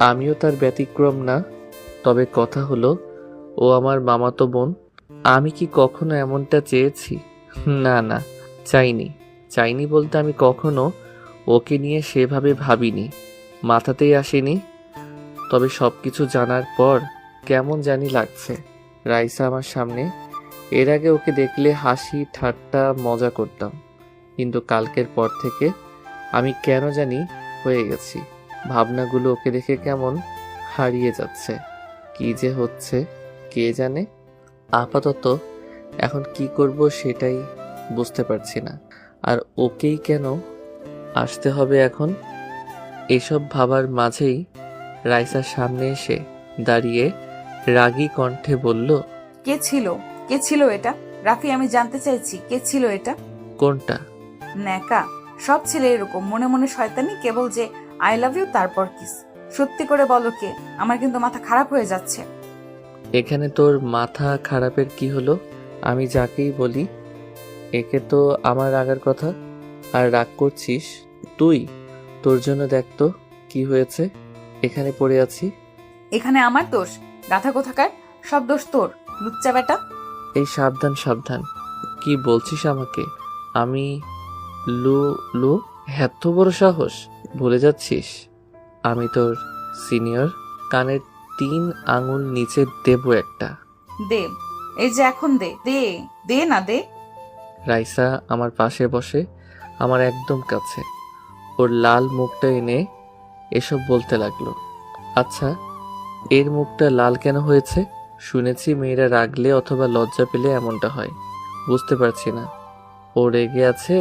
[SPEAKER 1] আমিও তার ব্যতিক্রম না। তবে কথা হলো, ও আমার মামাতো বোন। আমি কি কখনো এমনটা চেয়েছি? না না, চাইনি বলতে আমি কখনো ওকে নিয়ে সেভাবে ভাবিনি, মাথাতেই আসেনি। তবে সব কিছু জানার পর কেমন জানি লাগছে। রাইসা আমার সামনে। এর আগে ওকে দেখলে হাসি ঠাট্টা মজা করতাম, কিন্তু কালকের পর থেকে আমি কেন জানি হয়ে গেছি। ভাবনাগুলো ওকে দেখে কেমন হারিয়ে যাচ্ছে। কি যে হচ্ছে কে জানে। আপাতত এখন কি করব সেটাই বুঝতে পারছি না। আর ওকেই কেন আসতে হবে এখন? এসব ভাবার মাঝেই রাইসার সামনে এসে দাঁড়িয়ে রাগী কণ্ঠে বলল,
[SPEAKER 3] কে ছিল এটা? রাফি, আমি জানতে চাইছি কে ছিল এটা?
[SPEAKER 1] কোনটা?
[SPEAKER 3] ন্যাকা। সব ছেলে এরকম, মনে মনে শয়তানি, কেবল যে আই লাভ ইউ তারপর কিস। সত্যি করে বলো কে? আমার কিন্তু মাথা খারাপ হয়ে যাচ্ছে।
[SPEAKER 1] এখানে তোর মাথা খারাপের কি হলো? আমি যাকেই বলি একে তো আমার রাগার কথা। আর রাগ করছিস তুই? তোর জন্য দেখ তো কি হয়েছে। এখানে পড়ে আছি।
[SPEAKER 3] এখানে আমার দোষ? গাধা কোথাকার, সব দোষ তোর, লুচ্চা বেটা।
[SPEAKER 1] এই সাবধান। কি বলছিস আমাকে? আমি লু লু এত বড় সাহস? ভুলে যাচ্ছিস আমি তোর সিনিয়র। কানের 3 আঙুল নিচে দেব একটা।
[SPEAKER 3] দে, এই যে এখন দে দে দে না দে।
[SPEAKER 1] রাইসা আমার পাশে বসে, আমার একদম কাছে। ওর লাল মুখটা এনে এসব বলতে লাগলো। আচ্ছা, এর মুখটা লাল কেন হয়েছে? শুনেছি মেয়েরা রাগলে অথবা লজ্জা পেলে এমনটা হয়। বুঝতে পারছি না ও রেগে আছে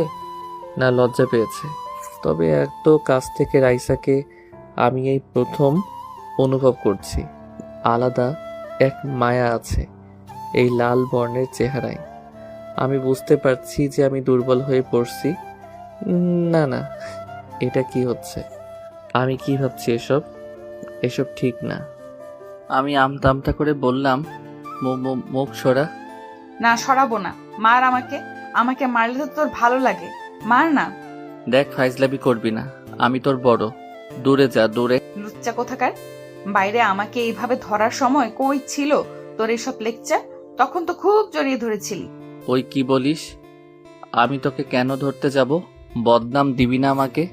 [SPEAKER 1] না লজ্জা পেয়েছে। তবে এত কাছ থেকে রাইসাকে আমি এই প্রথম অনুভব করছি। আলাদা এক মায়া আছে এই লাল বর্ণের চেহারায়। আমি বুঝতে পারছি যে আমি দুর্বল হয়ে পড়ছি। না, এটা কি হচ্ছে? আমি কি ভাবছি এসব ঠিক না। আমি আমতা করে বললাম, মুখ সরা।
[SPEAKER 3] না, সরাবো না। মার আমাকে মারলে তো তোর ভালো লাগে, মার না।
[SPEAKER 1] দেখ, ফাইজলামি করবি না, আমি তোর বড়। দূরে যা, দূরে।
[SPEAKER 3] লুচ্চা কোথাকার। বাইরে আমাকে এইভাবে ধরার সময় কই ছিল তোর এসব লেকচার? তখন তো খুব জড়িয়ে ধরেছিলি।
[SPEAKER 1] ওই কি বলিস? আমি তোকে কেন ধরতে যাব? বদনাম দিবি না আমাকে।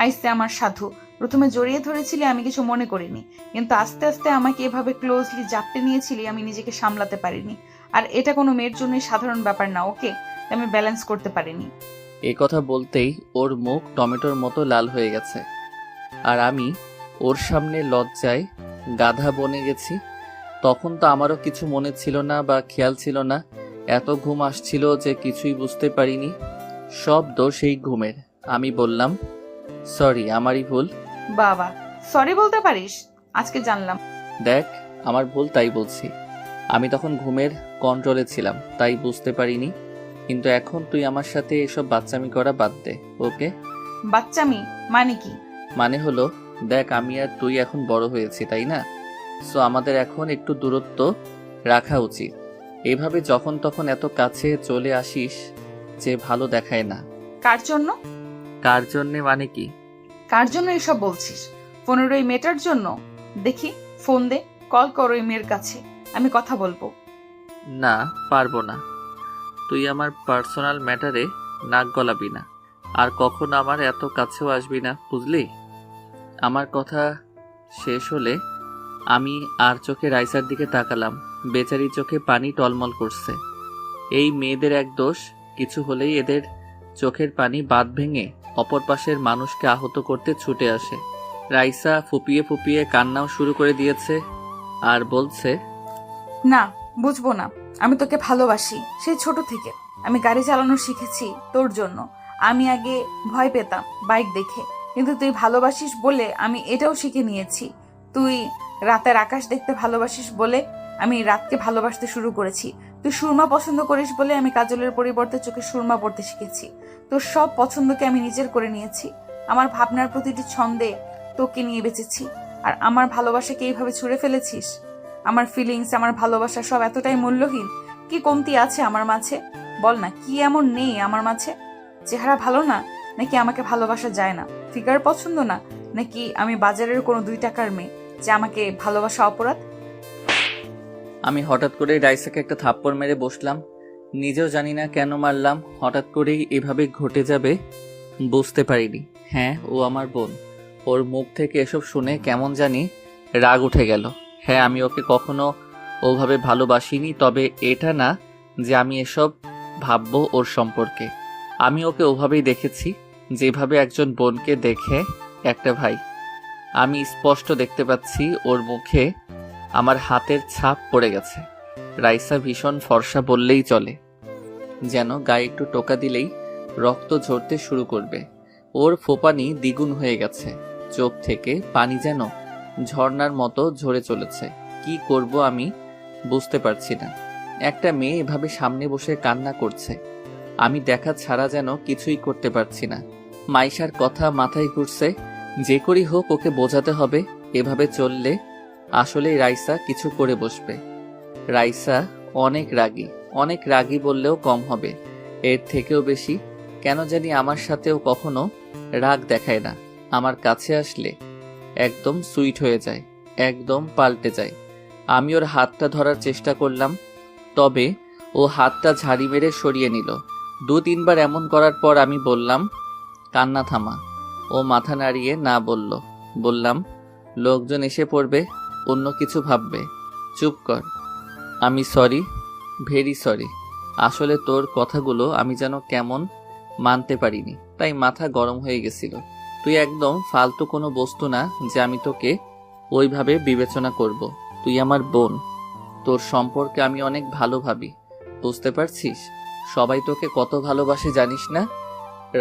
[SPEAKER 3] আইসে আমার সাধু। প্রথমে জড়িয়ে ধরেছিলি, আমি কিছু মনে করিনি, কিন্তু আস্তে আস্তে আমাকে এভাবে ক্লোজলি জাপটে নিয়েছিলি, আমি নিজেকে সামলাতে পারিনি। আর এটা কোনো মেয়ের জন্য সাধারণ ব্যাপার না, ওকে আমি ব্যালেন্স করতে পারিনি।
[SPEAKER 1] এ কথা বলতেই ওর মুখ টমেটোর মতো লাল হয়ে গেছে। আর আমি ওর সামনে লজ্জায় গাধা বনে গেছি। তখন তো আমারও কিছু মনে ছিল না বা খেয়াল ছিল না। এত ঘুম আসছিল যে কিছুই বুঝতে পারিনি। সব দোষ এই ঘুমের। আমি বললাম, সরি, আমারই ভুল।
[SPEAKER 3] বাবা, সরি বলতে পারিস? আজকে জানলাম।
[SPEAKER 1] দেখ, আমার ভুল, তাই বলছি। আমি তখন ঘুমের কন্ট্রোলে ছিলাম, তাই বুঝতে পারিনি। কিন্তু এখন তুই আমার সাথে এসব বাচ্চামি করা বাদ দে, ওকে?
[SPEAKER 3] বাচ্চামি মানে কি?
[SPEAKER 1] মানে হলো, দেখ, আমি আর তুই এখন বড় হয়েছি, তাই না? সো আমাদের এখন একটু দূরত্ব রাখা উচিত। এভাবে যখন তখন এত কাছে চলে আসিস যে ভালো দেখায় না।
[SPEAKER 3] কার জন্য?
[SPEAKER 1] কার জন্যে মানে কি?
[SPEAKER 3] কার জন্য এসব বলছিস? 15 মেয়েটার জন্য? দেখি ফোন দে, কল কর ওই মেয়ের কাছে, আমি কথা বলবো।
[SPEAKER 1] না, পারবো না। তুই আমার পার্সোনাল ম্যাটারে নাক গলাবি না, আর কখনো আমার এত কাছেও আসবি না, বুঝলি? আমার কথা শেষ হলে আমি আর চোখে রাইসার দিকে তাকালাম। বেচারি চোখে পানি টলমল করছে। এই মেয়েদের এক দোষ, কিছু হলেই এদের চোখের পানি বাঁধ ভেঙে অপর পাশের মানুষকে আহত করতে ছুটে আসে। রাইসা ফুপিয়ে ফুপিয়ে কান্নাও শুরু করে দিয়েছে আর বলছে,
[SPEAKER 3] না, বুঝবো না। আমি তোকে ভালোবাসি সেই ছোট থেকে। আমি গাড়ি চালানো শিখেছি তোর জন্য। আমি আগে ভয় পেতাম বাইক দেখে, কিন্তু তুই ভালোবাসিস বলে আমি এটাও শিখে নিয়েছি। তুই রাতের আকাশ দেখতে ভালোবাসিস বলে আমি রাতকে ভালোবাসতে শুরু করেছি। তুই সুরমা পছন্দ করিস বলে আমি কাজলের পরিবর্তে চোখে সুরমা পড়তে শিখেছি। তোর সব পছন্দকে আমি নিজের করে নিয়েছি। আমার ভাবনার প্রতিটি ছন্দে তোকে নিয়ে বেঁচেছি। আর আমার ভালোবাসাকে এইভাবে ছুঁড়ে ফেলেছিস। আমার ফিলিংস, আমার ভালোবাসা সব এতটাই মূল্যহীন? কি কমতি আছে আমার মাঝে? বল না, কি এমন নেই আমার মাঝে? চেহারা ভালো না, নাকি আমাকে ভালোবাসা যায় না? ফিগার পছন্দ না, নাকি আমি বাজারের কোনো 2 টাকার মেয়ে যে আমাকে ভালোবাসা অপরাধ?
[SPEAKER 13] আমি হঠাৎ করে রাইসাকে একটা থাপ্পড় মেরে বসলাম। নিজেও জানি না কেন মারলাম, হঠাৎ করেই এভাবে ঘটে যাবে বুঝতে পারিনি। হ্যাঁ, ও আমার বোন। ওর মুখ থেকে এসব শুনে কেমন জানি রাগ উঠে গেল। হ্যাঁ, আমি ওকে কখনো ওভাবে ভালোবাসিনি, তবে এটা না যে আমি এসব ভাববো ওর সম্পর্কে। আমি ওকে ওভাবেই দেখেছি, যেভাবে একজন বোনকে দেখে একটা ভাই। আমি স্পষ্ট দেখতে পাচ্ছি ওর মুখে আমার হাতের ছাপ পড়ে গেছে। রাইসা ভীষণ ফর্সা বললেই চলে, যেন গায়ে একটু টোকা দিলেই রক্ত ঝরতে শুরু করবে। ওর ফোপানি দ্বিগুণ হয়ে গেছে, চোখ থেকে পানি যেন ঝর্ণার মতো ঝরে চলেছে। কি করব আমি বুঝতে পারছি না। একটা মেয়ে এভাবে সামনে বসে কান্না করছে, আমি দেখা ছাড়া যেন কিছুই করতে পারছি না। মাইশার কথা মাথায় ঘুরছে, যে করেই হোক ওকে বোঝাতে হবে। এভাবে চললে আসলেই রাইসা কিছু করে বসবে। রাইসা অনেক রাগী বললেও কম হবে, এর থেকেও বেশি। কেন জানি আমার সাথেও কখনো রাগ দেখায় না, আমার কাছে আসলে একদম সুইট হয়ে যায়, একদম পাল্টে যায়। আমি ওর হাতটা ধরার চেষ্টা করলাম, তবে ও হাতটা ঝাড়ি মেরে সরিয়ে নিল। 2-3 বার এমন করার পর আমি বললাম, কান্না থামা। ও মাথা নাড়িয়ে না বলল। বললাম, লোকজন এসে পড়বে, অন্য কিছু ভাববে, চুপ কর। আমি সরি, ভেরি সরি। আসলে তোর কথাগুলো আমি যেন কেমন মানতে পারিনি, তাই মাথা গরম হয়ে গেছিল। তুই একদম ফালতু কোনো বস্তু না যে আমি তোকে ওইভাবে বিবেচনা করব। তুই আমার বোন, তোর সম্পর্কে আমি অনেক ভালো ভাবি, বুঝতে পারছিস? সবাই তোকে কত ভালোবাসে জানিস না?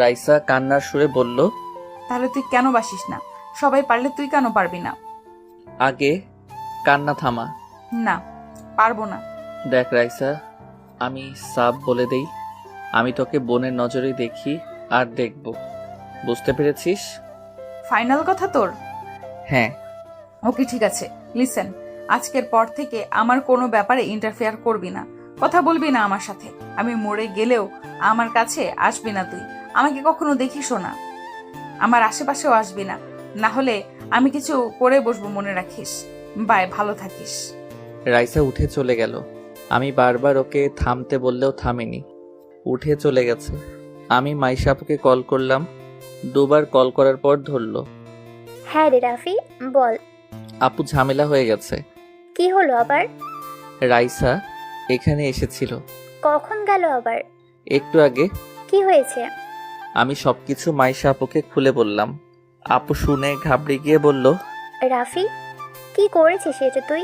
[SPEAKER 13] রাইসা কান্নার সুরে বলল,
[SPEAKER 3] তাহলে তুই কেন বাসিস না? সবাই পারলে তুই কেন পারবি না?
[SPEAKER 13] আগে কান্না থামা।
[SPEAKER 3] না, পারবো না।
[SPEAKER 13] দেখ রাইসা, আমি সাফ বলে দেই, আমি তোকে বোনের নজরে দেখি আর দেখব, বুঝতে পেরেছিস?
[SPEAKER 3] ফাইনাল কথা তোর?
[SPEAKER 13] হ্যাঁ।
[SPEAKER 3] ওকে, ঠিক আছে। লিসেন, আজকের পর থেকে আমার কোনো ব্যাপারে ইন্টারফেয়ার করবি না, কথা বলবি না আমার সাথে। আমি মরে গেলেও আমার কাছে আসবি না তুই, আমাকে কখনো দেখিসও না, আমার আশেপাশেও আসবি না। না হলে আমি কিছু করে বসবো, মনে রাখিস। বাই, ভালো থাকিস।
[SPEAKER 13] রাইসা উঠে চলে গেল। আমি বারবার ওকে থামতে বললেও থামেনি, উঠে চলে গেছে। আমি মাইশা আপুকে কল করলাম, 2 বার কল করার পর ধরলো।
[SPEAKER 6] হ্যাঁ রে রাফি, বল।
[SPEAKER 13] আপু, ঝামেলা হয়ে গেছে।
[SPEAKER 6] কি হলো আবার?
[SPEAKER 13] রাইসা এখানে এসেছিল।
[SPEAKER 6] কখন গেল আবার?
[SPEAKER 13] একটু আগে।
[SPEAKER 6] কি হয়েছে?
[SPEAKER 13] আমি সবকিছু মাইশা আপুকে খুলে বললাম। আপু শুনে ঘাবড়ে গিয়ে বলল,
[SPEAKER 6] রাফি, কি করেছিস এটা তুই?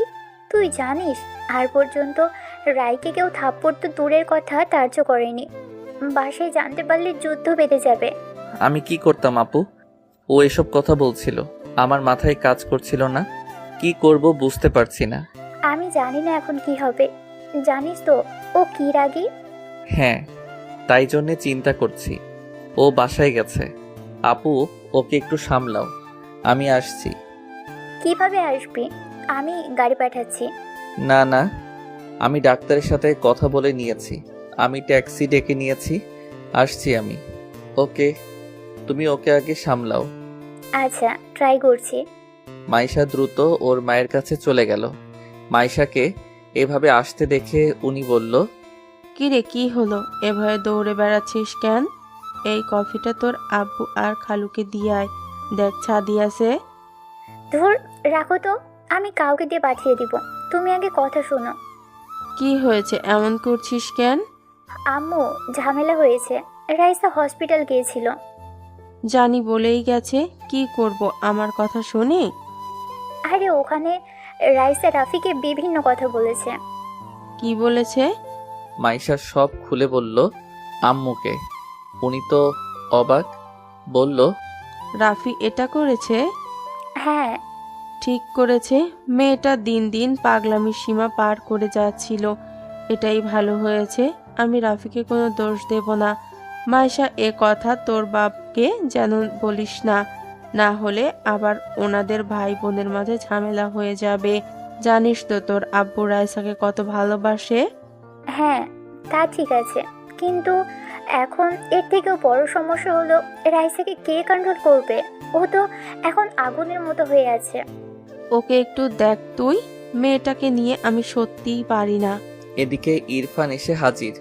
[SPEAKER 6] তুই জানিস আর পর্যন্ত রাইকে কেউ থাপ্পড় তো দূরের কথা ধার্য করেনি। বাসায় জানতে পারলে যুদ্ধ বেঁধে যাবে।
[SPEAKER 13] আমি কি করতাম আপু? ও এসব কথা বলছিল, আমার মাথায় কাজ করছিল না, কি করব বুঝতে পারছি না।
[SPEAKER 6] আমি জানি না এখন কি হবে। জানিস তো ও কি রাগী?
[SPEAKER 13] হ্যাঁ, তাই জন্যে চিন্তা করছি। ও বাসায় গেছে। আপু, ওকে একটু সামলাও, আমি আসছি।
[SPEAKER 6] কিভাবে আসবি? আমি গাড়ি পাঠাচ্ছি।
[SPEAKER 13] না না, আমি ডাক্তারের সাথে কথা বলে নিয়েছি, আমি ট্যাক্সি ডেকে নিয়েছি, আসছি আমি। ওকে, তুমি ওকে আগে সামলাও।
[SPEAKER 6] আচ্ছা, ট্রাই করছি।
[SPEAKER 13] মাইশা দ্রুত ওর মায়ের কাছে চলে গেল। মাইশাকে এভাবে আসতে দেখে উনি বলল,
[SPEAKER 2] কিরে, কি হলো? এভাবে দৌড়ে বেড়াচ্ছিস কেন? এই কফিটা তোর আব্বু আর খালুকে দিয়ে আয়, দেখ ছাদি আছে।
[SPEAKER 6] ধুর, রাখো তো, আমি কাউকে দিয়ে পাঠিয়ে দিব। তুমি আগে কথা শোনো।
[SPEAKER 2] কি হয়েছে, এমন করছিস কেন?
[SPEAKER 6] আম্মু, ঝামেলা হয়েছে। রাইসা হসপিটাল গিয়েছিল।
[SPEAKER 2] জানি বলেই গেছে, কি করব আমার কথা শুনে?
[SPEAKER 6] আরে ওখানে রাইসা রাফিকে বিভিন্ন কথা বলেছে।
[SPEAKER 2] কি বলেছে?
[SPEAKER 13] মাইশা সব খুলে বলল আম্মুকে। উনি তো অবাক, বলল,
[SPEAKER 2] রাফি এটা করেছে?
[SPEAKER 6] হ্যাঁ,
[SPEAKER 2] ঠিক করেছে। মেয়েটা দিন দিন পাগলামির সীমা পার করে যাচ্ছিল, এটাই ভালো হয়েছে। আমি রাফিকে কোনো দোষ দেব না। মাইশা, এ কথা তোর বাপকে যেন বলিস না, না হলে আবার ওনাদের ভাই বোনের মাঝে ঝামেলা হয়ে যাবে। জানিস তো তোর আব্বু রাইসাকে কত ভালোবাসে।
[SPEAKER 6] হ্যাঁ, তা ঠিক আছে, কিন্তু এখন এর থেকেও বড় সমস্যা হলো রাইসাকে কে কন্ট্রোল করবে? ও তো এখন আগুনের মতো হয়ে আছে।
[SPEAKER 2] ওকে একটু দেখ তুই, মেয়েটাকে নিয়ে আমি সত্যিই পারি না।
[SPEAKER 13] এদিকে ইরফান এসে হাজির।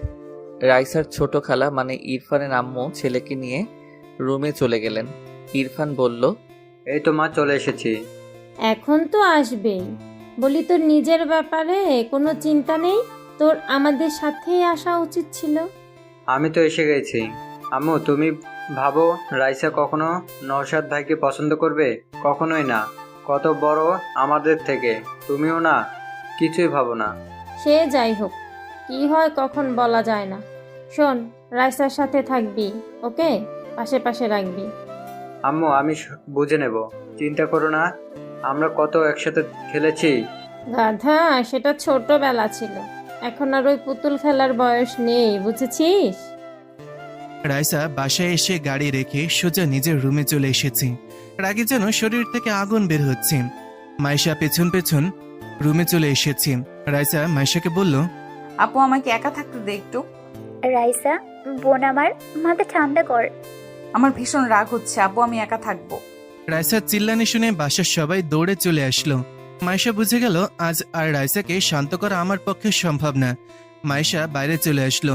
[SPEAKER 13] রাইসার ছোট খালা মানে ইরফানের আম্মু ছেলেকে নিয়ে রুমে চলে গেলেন। ইরফান বলল,
[SPEAKER 11] এই তো মা, চলে এসেছি।
[SPEAKER 8] এখন তো আসবেই। বলি, তোর নিজের ব্যাপারে কোনো চিন্তা নেই? তোর আমাদের সাথেই আসা উচিত ছিল।
[SPEAKER 11] আমি তো এসে গেছি। আম্মু, তুমি ভাবো রাইসা কখনো নওশাদ ভাইকে পছন্দ করবে? কখনোই না। কত বড় আমাদের থেকে, তুমিও না, কিছুই ভাবো না।
[SPEAKER 8] সে যাই হোক, কি হয় কখন বলা যায় না। শোন, রাইসার সাথে থাকবি, ওকে? পাশে পাশে রাখবি।
[SPEAKER 11] আম্মু, আমি বুঝে নেব, চিন্তা করো না। আমরা কত একসাথে খেলেছি।
[SPEAKER 8] গাধা, সেটা ছোটবেলা ছিল, এখন আর ওই পুতুল খেলার বয়স নেই, বুঝেছিস?
[SPEAKER 4] রাইসা বাসায় এসে গাড়ি রেখে সোজা নিজের রুমে চলে এসেছে। রাগে যেন শরীর থেকে আগুন বের হচ্ছে। মাইশা পেছন পেছন রুমে চলে এসেছে। রাইসা মাইশাকে বলল,
[SPEAKER 3] আপু, আমাকে একা থাকতে দে একটু।
[SPEAKER 6] রাইসা, বোন আমার, মাথা ঠান্ডা কর।
[SPEAKER 3] আমার ভীষণ রাগ হচ্ছে আপু, আমি একা থাকবো।
[SPEAKER 4] রাইসার চিল্লানি শুনে বাসার সবাই দৌড়ে চলে আসলো। মাইশা বুঝে গেল আজ আর রাইসাকে শান্ত করা আমার পক্ষে সম্ভব না। মাইশা বাইরে চলে আসলো।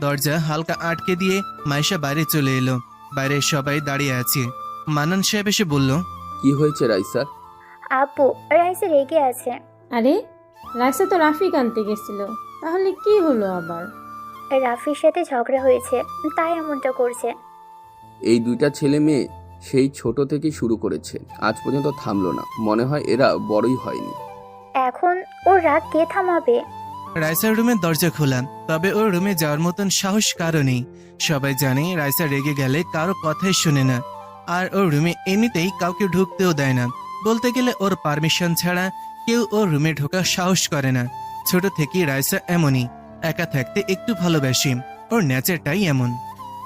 [SPEAKER 4] দরজা হালকা আটকে দিয়ে মাইশা বাইরে চলে এলো। বাইরে সবাই দাঁড়িয়ে আছে। মানান সাহেব এসে বলল,
[SPEAKER 7] কি হয়েছে রাইসার?
[SPEAKER 6] আপু, রাইসা রেগে আছে।
[SPEAKER 8] আরে, রাইসা তো রাফিক আনতে গেছিল, তাহলে কি হলো আবার?
[SPEAKER 6] রাফির সাথে ঝগড়া হয়েছে, তাই এমনটা করছে।
[SPEAKER 7] এই দুইটা ছেলে মেয়ে সেই ছোট থেকে শুরু করেছে, আজ পর্যন্ত থামলো না। মনে হয় এরা বড়ই হয়নি।
[SPEAKER 6] এখন ওর রাগ কে থামাবে?
[SPEAKER 4] রাইসার রুমের দরজা খোলা, তবে ওর রুমে যাওয়ার মতন সাহস কারো নেই। সবাই জানে রাইসা রেগে গেলে কারো কথাই শুনে না, আর ওর রুমে এমনিতেই কাউকে ঢুকতেও দেয় না। বলতে গেলে ওর পারমিশন ছাড়া কেউ ওর রুমে ঢোকার সাহস করে না। ছোট থেকেই রাইসা এমনই, একা থাকতে একটু ভালোবাসি, ওর নেচারটাই এমন।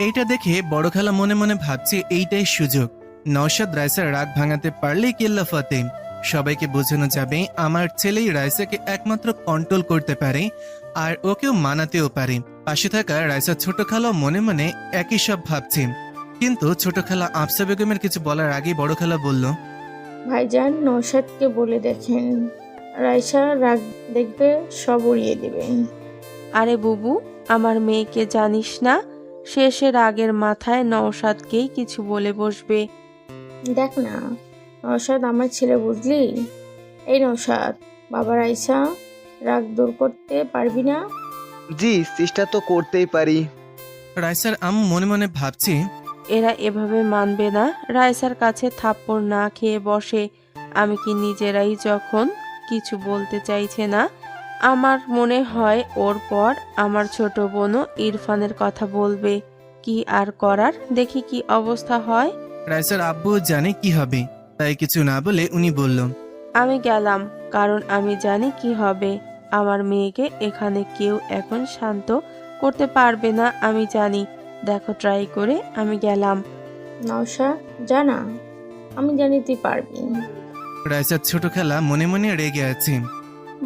[SPEAKER 4] এইটা দেখে বড় খালা মনে মনে ভাবছে এইটাই সুযোগ। নওশাদ রাইসার রাগ ভাঙাতে পারলেই কেল্লা ফতে। সবাইকে বোঝানো যাবে আমার ছেলেই রাইসাকে একমাত্র কন্ট্রোল করতে পারে, আর ওকেও মানাতেও পারে। পাশে থাকা রাইসার ছোট খালা মনে মনে একই সব ভাবছে। কিন্তু ছোট খালা আফসা বেগমের কিছু বলার আগেই বড় খালা বলল,
[SPEAKER 5] ভাইজান, নওশাদকে বলে দেখেন, রাইসা রাগ দেখবে সব উড়িয়ে দেবে।
[SPEAKER 2] আরে বুবু, আমার মেয়েকে জানিস না? শেষে রাগের মাথায় নওশাদকেই কিছু বলে বসবে।
[SPEAKER 5] দেখ না, নওশাদ আমার ছেলে, বুঝলি? এই নওশাদ, বাবা, রাইসা রাগ দূর করতে পারবি না?
[SPEAKER 9] জি, চেষ্টা তো করতেই পারি।
[SPEAKER 4] রাইসার আম্মু মনে মনে ভাবছে,
[SPEAKER 2] এরা এভাবে মানবে না, রাইসার কাছে থাপ্পড় না খেয়ে বসে। আমি কি নিজেরাই যখন কিছু বলতে চাইছে না? আমার মনে হয় ওর পর আমার ছোট বোনও ইরফানের কথা বলবে। কি আর করার, দেখি কি অবস্থা হয়।
[SPEAKER 4] রাইসার আব্বু জানে কি হবে, তাই কিছু না বলে উনি বলল,
[SPEAKER 2] আমি গেলাম, কারণ আমি জানি কি হবে। আমার মেয়েকে এখানে কেউ এখন শান্ত করতে পারবে না, আমি জানি। দেখো ট্রাই করে। আমি গেলাম।
[SPEAKER 5] নওশাদ, জানা, আমি জানি তুই পারবি।
[SPEAKER 4] রাইসার ছোট খালা মনে মনে রেগে আছে।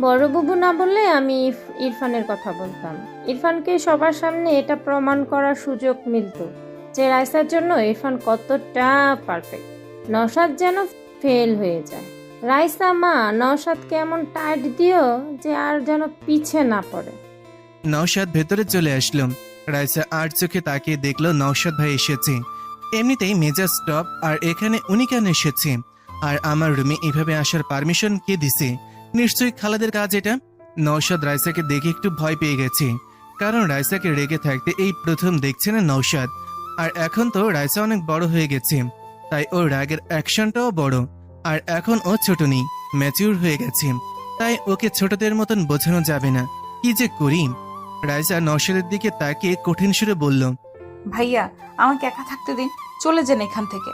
[SPEAKER 8] বড় বুবু না বললে আমি ইরফানের কথা বলতাম। ইরফানকে সবার সামনে এটা প্রমাণ করার সুযোগ মিলতো যে রাইসার জন্য ইরফান কতটা পারফেক্ট। নওশাদ যেন ফেল হয়ে যায়। রাইসা মা নওশাদকে এমন টাইট দিও যে আর যেন পিছে না পড়ে।
[SPEAKER 4] নওশাদ ভেতরে চলে আসলো। রাইসা আর চোখে তাকিয়ে দেখলো নওশাদ ভাই এসেছে। এমনিতেই মেজাজ স্টপ, আর এখানে উনি কেন এসেছে? আর আমার রুমে এভাবে আসার পারমিশন কে দিছে? নিশ্চয়ই খালাদের কাজ এটা। নওশাদ রাইসাকে দেখে একটু ভয় পেয়ে গেছে, কারণ রাইসাকে রেগে থাকতে এই প্রথম দেখছে না নওশাদ। আর এখন তো রাইসা অনেক বড় হয়ে গেছে, তাই ওর রাগের অ্যাকশনটাও বড়। আর এখন ও ছোট নেই, ম্যাচিউর হয়ে গেছে, তাই ওকে ছোটদের মতন বোঝানো যাবে না। কি যে করি? রাইসা নওশাদের দিকে তাকিয়ে কঠিন সুরে বলল,
[SPEAKER 3] ভাইয়া, আমাকে একা থাকতে দিন, চলে যান এখান থেকে।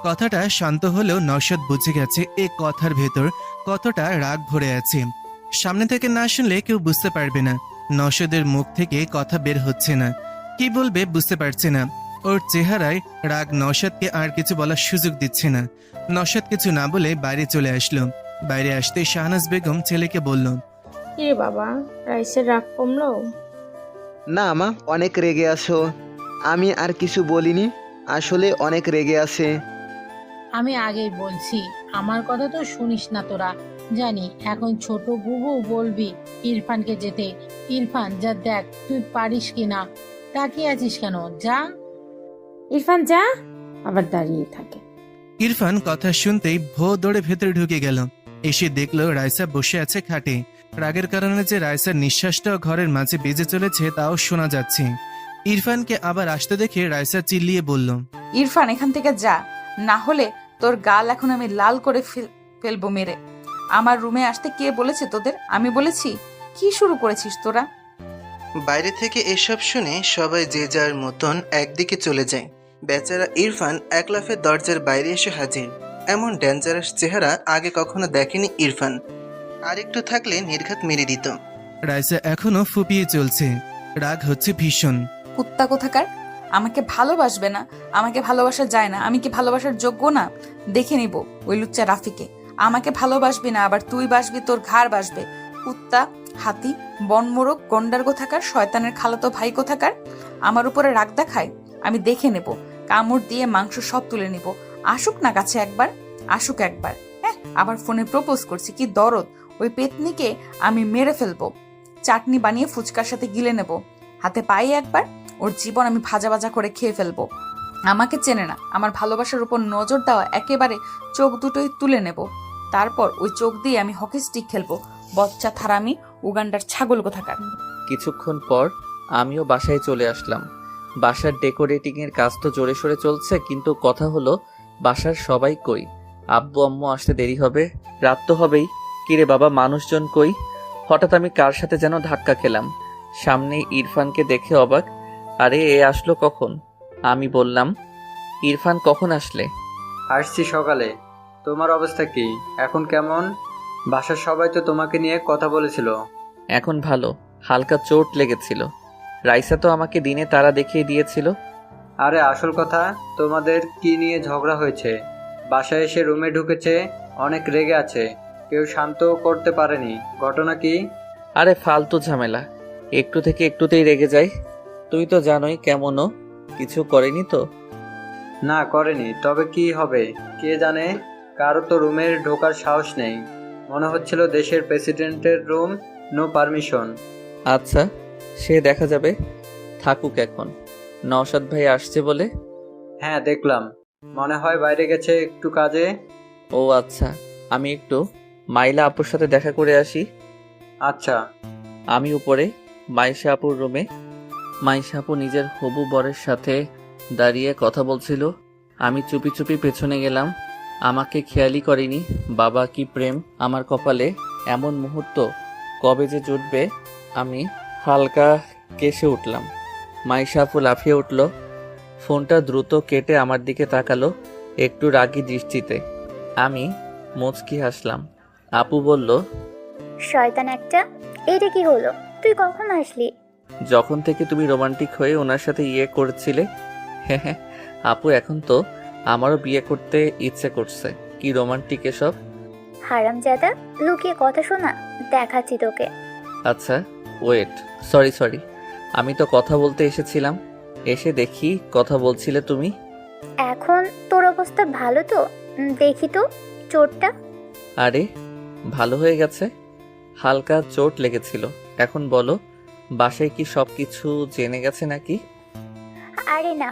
[SPEAKER 4] কথাটা শান্ত হলেও নওশাদ বুঝে গেছে এ কথার ভেতর কতটা রাগ ভরে আছে। সামনে থেকে না শুনলে কেউ বুঝতে পারবে না। নওশাদের মুখ থেকে কথা বের হচ্ছে না, কি বলবে বুঝতে পারছে না। ওর চেহারায় রাগ নওশাদকে আর কিছু বলার সুযোগ দিচ্ছে না। নওশাদ কিছু না বলে বাইরে চলে আসলো। বাইরে আসতে শাহনাজ বেগম ছেলেকে বলল,
[SPEAKER 5] কিরে বাবা, রাইসের রাগ কমলো?
[SPEAKER 9] না মা, অনেক রেগে আছো। আমি আর কিছু বলিনি, আসলে অনেক রেগে আছে।
[SPEAKER 14] আমি আগেই বলছি, আমার কথা তো শুনিস না তোরা। জানি এখন ছোট বুবু বলবি ইরফানকে যেতে। ইরফান যা, দেখ তুই পারিস কিনা। তাকিয়ে আছিস কেন? যা।
[SPEAKER 8] ইরফান যা, আবার দাঁড়িয়ে থাকে।
[SPEAKER 4] ইরফান কথা শুনতেই ভো দৌড়ে ভেতরে ঢুকে গেল। এসে দেখলো রাইসা বসে আছে খাটে। রাগের কারণে যে রাইসার নিঃশ্বাসটাও ঘরের মাঝে বেজে চলেছে তাও শোনা যাচ্ছে। ইরফানকে আবার আসতে দেখে রাইসা চিল্লিয়ে বলল,
[SPEAKER 3] ইরফান এখান থেকে যা, না হলে তোর গাল এখন আমি লাল করে ফেলবো মেরে। আমার রুমে আসতে কে বলেছে তোদের? আমি বলেছি? কি শুরু করেছিস তোরা?
[SPEAKER 4] বাইরে থেকে এসব শুনে সবাই যে যার মতন একদিকে চলে যায়। বেচারা ইরফান এক লাফে দরজার বাইরে এসে হাজির। এমন ডেঞ্জারাস চেহারা আগে কখনো দেখেনি ইরফান। আর একটু থাকলে নির্ঘাত মেরে দিত। রাইসা এখনো ফুপিয়ে চলছে, রাগ হচ্ছে ভীষণ।
[SPEAKER 3] কুত্তা কোথাকার! আমাকে ভালোবাসবে না, আমাকে ভালোবাসা যায় না, আমি কি ভালোবাসার যোগ্য না? দেখে নিব ওই লুচ্চা রাফিকে। আমাকে ভালোবাসবি না, আবার তুই বাসবি, তোর ঘাড় বাসবে। কুত্তা, হাতি, বনমোরগ, গন্ডার কোথাকার, শয়তানের খালাতো ভাই কোথাকার! আমার উপরে রাগ দেখায়, আমি দেখে নেব, কামড় দিয়ে মাংস সব তুলে নিব। আসুক না কাছে একবার, আসুক একবার। হ্যাঁ, আবার ফোনে প্রপোজ করছি, কি দরদ! ওই পেতনিকে আমি মেরে ফেলবো, চাটনি বানিয়ে ফুচকার সাথে গিলে নেব। হাতে পাই একবার, ওর জীবন আমি ভাজা ভাজা করে খেয়ে ফেলবো। আমাকে চেনে না, আমার ভালোবাসার উপর নজর দেওয়া একেবারে চোখ দুটোই তুলে নেব। তারপর ওই চোখ দিয়ে আমি হকি স্টিক খেলবো। বচ্চা থারামি, উগান্ডার ছাগল কোথাকার!
[SPEAKER 13] কিছুক্ষণ পর আমিও বাসায় চলে আসলাম। বাসার ডেকোরেটিং এর কাজ তো জোরে সোরে চলছে, কিন্তু কথা হলো বাসার সবাই কই? আব্বু আম্মু আসতে দেরি হবে, রাত তো হবেই। কিরে বাবা, মানুষজন কই? হঠাৎ আমি কার সাথে যেন ধাক্কা খেলাম। সামনে ইরফানকে দেখে অবাক, আরে এ আসলো কখন? আমি বললাম, ইরফান কখন আসলে?
[SPEAKER 11] আসছি সকালে। তোমার অবস্থা কি এখন? কেমন? বাসার সবাই তো তোমাকে নিয়ে কথা বলেছিল।
[SPEAKER 13] এখন ভালো, হালকা চোট লেগেছিল। রাইসা তো আমাকে দিনে তারা দেখিয়ে দিয়েছিল।
[SPEAKER 11] আরে আসল কথা, তোমাদের কি নিয়ে ঝগড়া হয়েছে? বাসায় এসে রুমে ঢুকেছে, অনেক রেগে আছে, কেউ শান্ত করতে পারেনি। ঘটনা কি?
[SPEAKER 13] আরে ফালতু ঝামেলা, একটু থেকে একটুতেই রেগে যাই। তুই তো জানোই কেমনও, কিছু করেনি তো?
[SPEAKER 11] না করেনি, তবে কি হবে কে জানে। কারো তো রুমে ঢোকার সাহস নেই। মনে হচ্ছিল দেশের প্রেসিডেন্টের রুম, নো পারমিশন।
[SPEAKER 13] আচ্ছা, সে দেখা যাবে, থাকুক এখন। নওশাদ ভাই আসছে বলে?
[SPEAKER 11] হ্যাঁ দেখলাম, মনে হয় বাইরে গেছে একটু কাজে।
[SPEAKER 13] ও আচ্ছা, আমি একটু মাইলা আপুর সাথে দেখা করে আসি।
[SPEAKER 11] আচ্ছা।
[SPEAKER 13] আমি উপরে মাইশা আপুর রুমে। মাইশা আপু নিজের হবু বরের সাথে দাঁড়িয়ে কথা বলছিল। আমি চুপি চুপি পেছনে গেলাম। আমাকে খেয়ালই করেনি। বাবা কি প্রেম আমার কপালে! এমন মুহূর্ত কবে যে জুটবে। আমি হালকা কেসে উঠলাম। মাইশা আপু লাফিয়ে উঠল, ফোনটা দ্রুত কেটে আমার দিকে তাকালো একটু রাগী দৃষ্টিতে। আমি মুচকি হাসলাম। আপু বলল,
[SPEAKER 6] শয়তান একটা, এটা কি হলো? তুই কখন আসলি?
[SPEAKER 13] যখন থেকে তুমি রোমান্টিক হয়ে ওনার সাথে ইয়ে করছিলে। হ্যাঁ হ্যাঁ আপু, এখন তো আমারও বিয়ে করতে ইচ্ছে করছে। কি রোমান্টিক এসব!
[SPEAKER 6] হারামজাদা, লুকিয়ে কথা শোনা, দেখাচ্ছি তোকে।
[SPEAKER 13] আচ্ছা ওয়েট, সরি, আমি তো কথা বলতে এসেছিলাম। এসে দেখি কথা বলছিলে তুমি।
[SPEAKER 6] এখন তোর অবস্থা ভালো তো? দেখি তো চোটটা।
[SPEAKER 13] আরে ভালো হয়ে গেছে, হালকা চোট লেগেছিল। এখন বলো, বাসায় কি সব কিছু জেনে গেছে নাকি?
[SPEAKER 6] আরে না,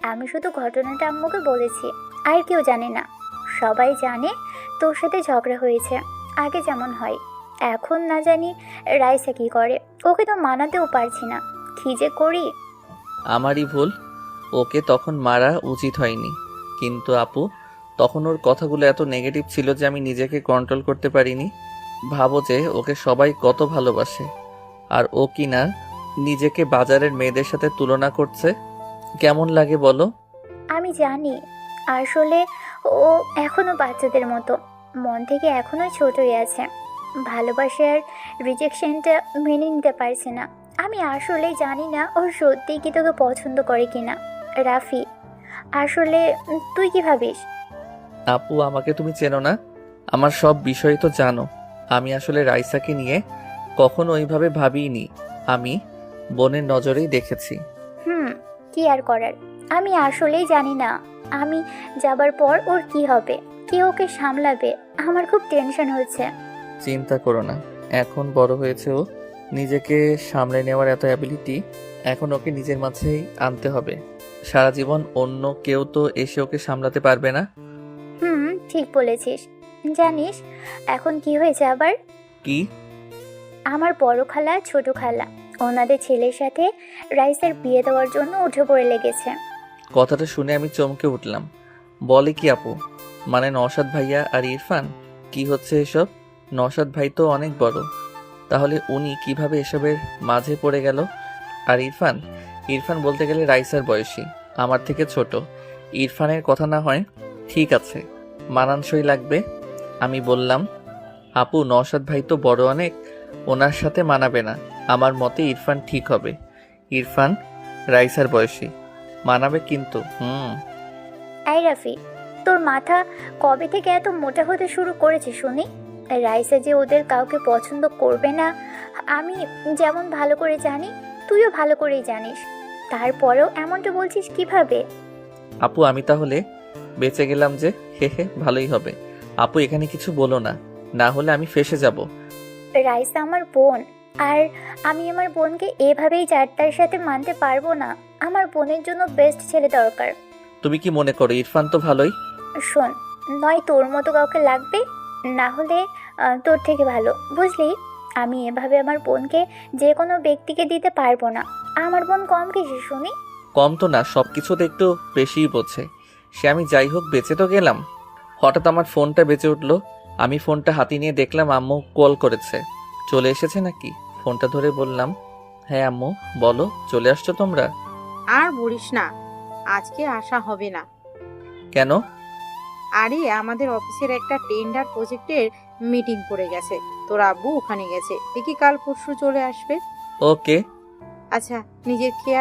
[SPEAKER 6] আমি শুধু ঘটনাটা আম্মুকে বলেছি, আর কেউ জানে না। সবাই জানে তোর সাথে ঝগড়া হয়েছে, আগে যেমন হয়। এখন না জানি রাইসা কি করে, ওকে তো মানাতেও পারছি না। কি যে করি!
[SPEAKER 13] আমারই ভুল, ওকে তখন মারা উচিত হয়নি। কিন্তু আপু, তখন ওর কথাগুলো এত নেগেটিভ ছিল যে আমি নিজেকে কন্ট্রোল করতে পারিনি। ভাবো যে ওকে সবাই কত ভালোবাসে, আর ও কি না নিজেকে বাজারের মেয়েদের সাথে তুলনা করছে। কেমন লাগে বলো?
[SPEAKER 6] আমি জানি, আসলে ও এখনো বাচ্চাদের মতো, মন থেকে এখনো ছোটই আছে। ভালোবাসা আর রিজেকশনটা মেনে নিতে পারছে না। আমি আসলেই জানি না ও সত্যিই কি তোকে পছন্দ করে কিনা। রাফি, আসলে তুই কি ভাবিস?
[SPEAKER 13] আপু, আমাকে তুমি চেনো না,
[SPEAKER 1] আমার সব বিষয় তো জানো। আমি আসলে রাইসাকে নিয়ে কখনো ওইভাবে ভাবিনি। আমি বোনের নজরেই দেখেছি।
[SPEAKER 6] কি আর করার, আমি আসলেই জানি না আমি যাবার পর ওর কি হবে, কে ওকে সামলাবে। আমার খুব টেনশন হচ্ছে।
[SPEAKER 1] চিন্তা করো না, এখন বড় হয়েছে ও, নিজেকে সামলে নেওয়ার এত অ্যাবিলিটি এখন ওকে নিজের মাঝেই আনতে হবে। সারা জীবন অন্য কেউ তো এসে ওকে সামলাতে পারবে না।
[SPEAKER 6] ঠিক বলেছিস। জানিস এখন কি হয়েছে আবার?
[SPEAKER 1] কি?
[SPEAKER 6] আমার বড় খালা ছোট খালা ওনাদের ছেলের সাথে রাইসার বিয়ে দেওয়ার জন্য উঠে পড়ে লেগেছে।
[SPEAKER 1] কথাটা শুনে আমি চমকে উঠলাম। বলে কি আপু? মানে নওশাদ ভাইয়া আর ইরফান? কি হচ্ছে এসব? নওশাদ ভাই তো অনেক বড়, তাহলে উনি কিভাবে এসবের মাঝে পড়ে গেল? আর ইরফান? ইরফান বলতে গেলে রাইসার বয়সী, আমার থেকে ছোট। ইরফানের কথা না হয় ঠিক আছে, মানানসই লাগবে। আমি বললাম, আপু নওশাদ ভাই তো বড় অনেক, ওনার সাথে মানাবে না। আমার মতে ইরফান ঠিক হবে। ইরফান রাইসার বয়সী, মানাবে কিন্তু।
[SPEAKER 6] এই রাফি, তোর মাথা কবে থেকে এত মোটা হতে শুরু করেছে শুনি? রাইসা যে ওদের কাউকে পছন্দ করবে না আমি যেমন ভালো করে জানি, তুইও ভালো করেই জানিস, তারপরেও এমনটা বলছিস কিভাবে?
[SPEAKER 1] আপু আমি তাহলে বেঁচে গেলাম যে, হে হে, ভালোই হবে। আপু এখানে কিছু বলো না, না হলে আমি ফেঁসে যাব।
[SPEAKER 6] রাইসা আমার বোন, আর আমি আমার বোনকে এভাবেই চারটার সাথে মানতে পারবো না। আমার বোনের জন্য বেস্ট ছেলে দরকার।
[SPEAKER 1] তুমি কি মনে করো ইরফান তো ভালোই?
[SPEAKER 6] শোন, নয় তোর মতো কাউকে লাগবে, না হলে তোর থেকে ভালো, বুঝলি? আমি এভাবে আমার বোনকে যে কোনো ব্যক্তিকে দিতে পারবো না। আমার বোন কম কিছু শুনি?
[SPEAKER 1] কম তো না, সব কিছুতে একটু বেশিই বোঝে। সে আমি যাই হোক বেঁচে তো গেলাম। হঠাৎ আমার ফোনটা বেজে উঠলো। আমি ফোনটা হাতে নিয়ে দেখলাম আম্মু কল করেছে। চলে এসেছে নাকি? ফোনটা ধরে বললাম, হ্যাঁ আম্মু বলো, চলে আসছো তোমরা?
[SPEAKER 12] আর বলিস না, আজকে আসা হবে না।
[SPEAKER 1] কেন?
[SPEAKER 12] আরে আমাদের অফিসের একটা টেন্ডার প্রজেক্টের মিটিং পড়ে গেছে, তোর আব্বু ওখানে গেছে, দেখি কাল পরশু চলে আসবে।
[SPEAKER 1] ওকে।
[SPEAKER 12] আচ্ছা, নিজের খেয়াল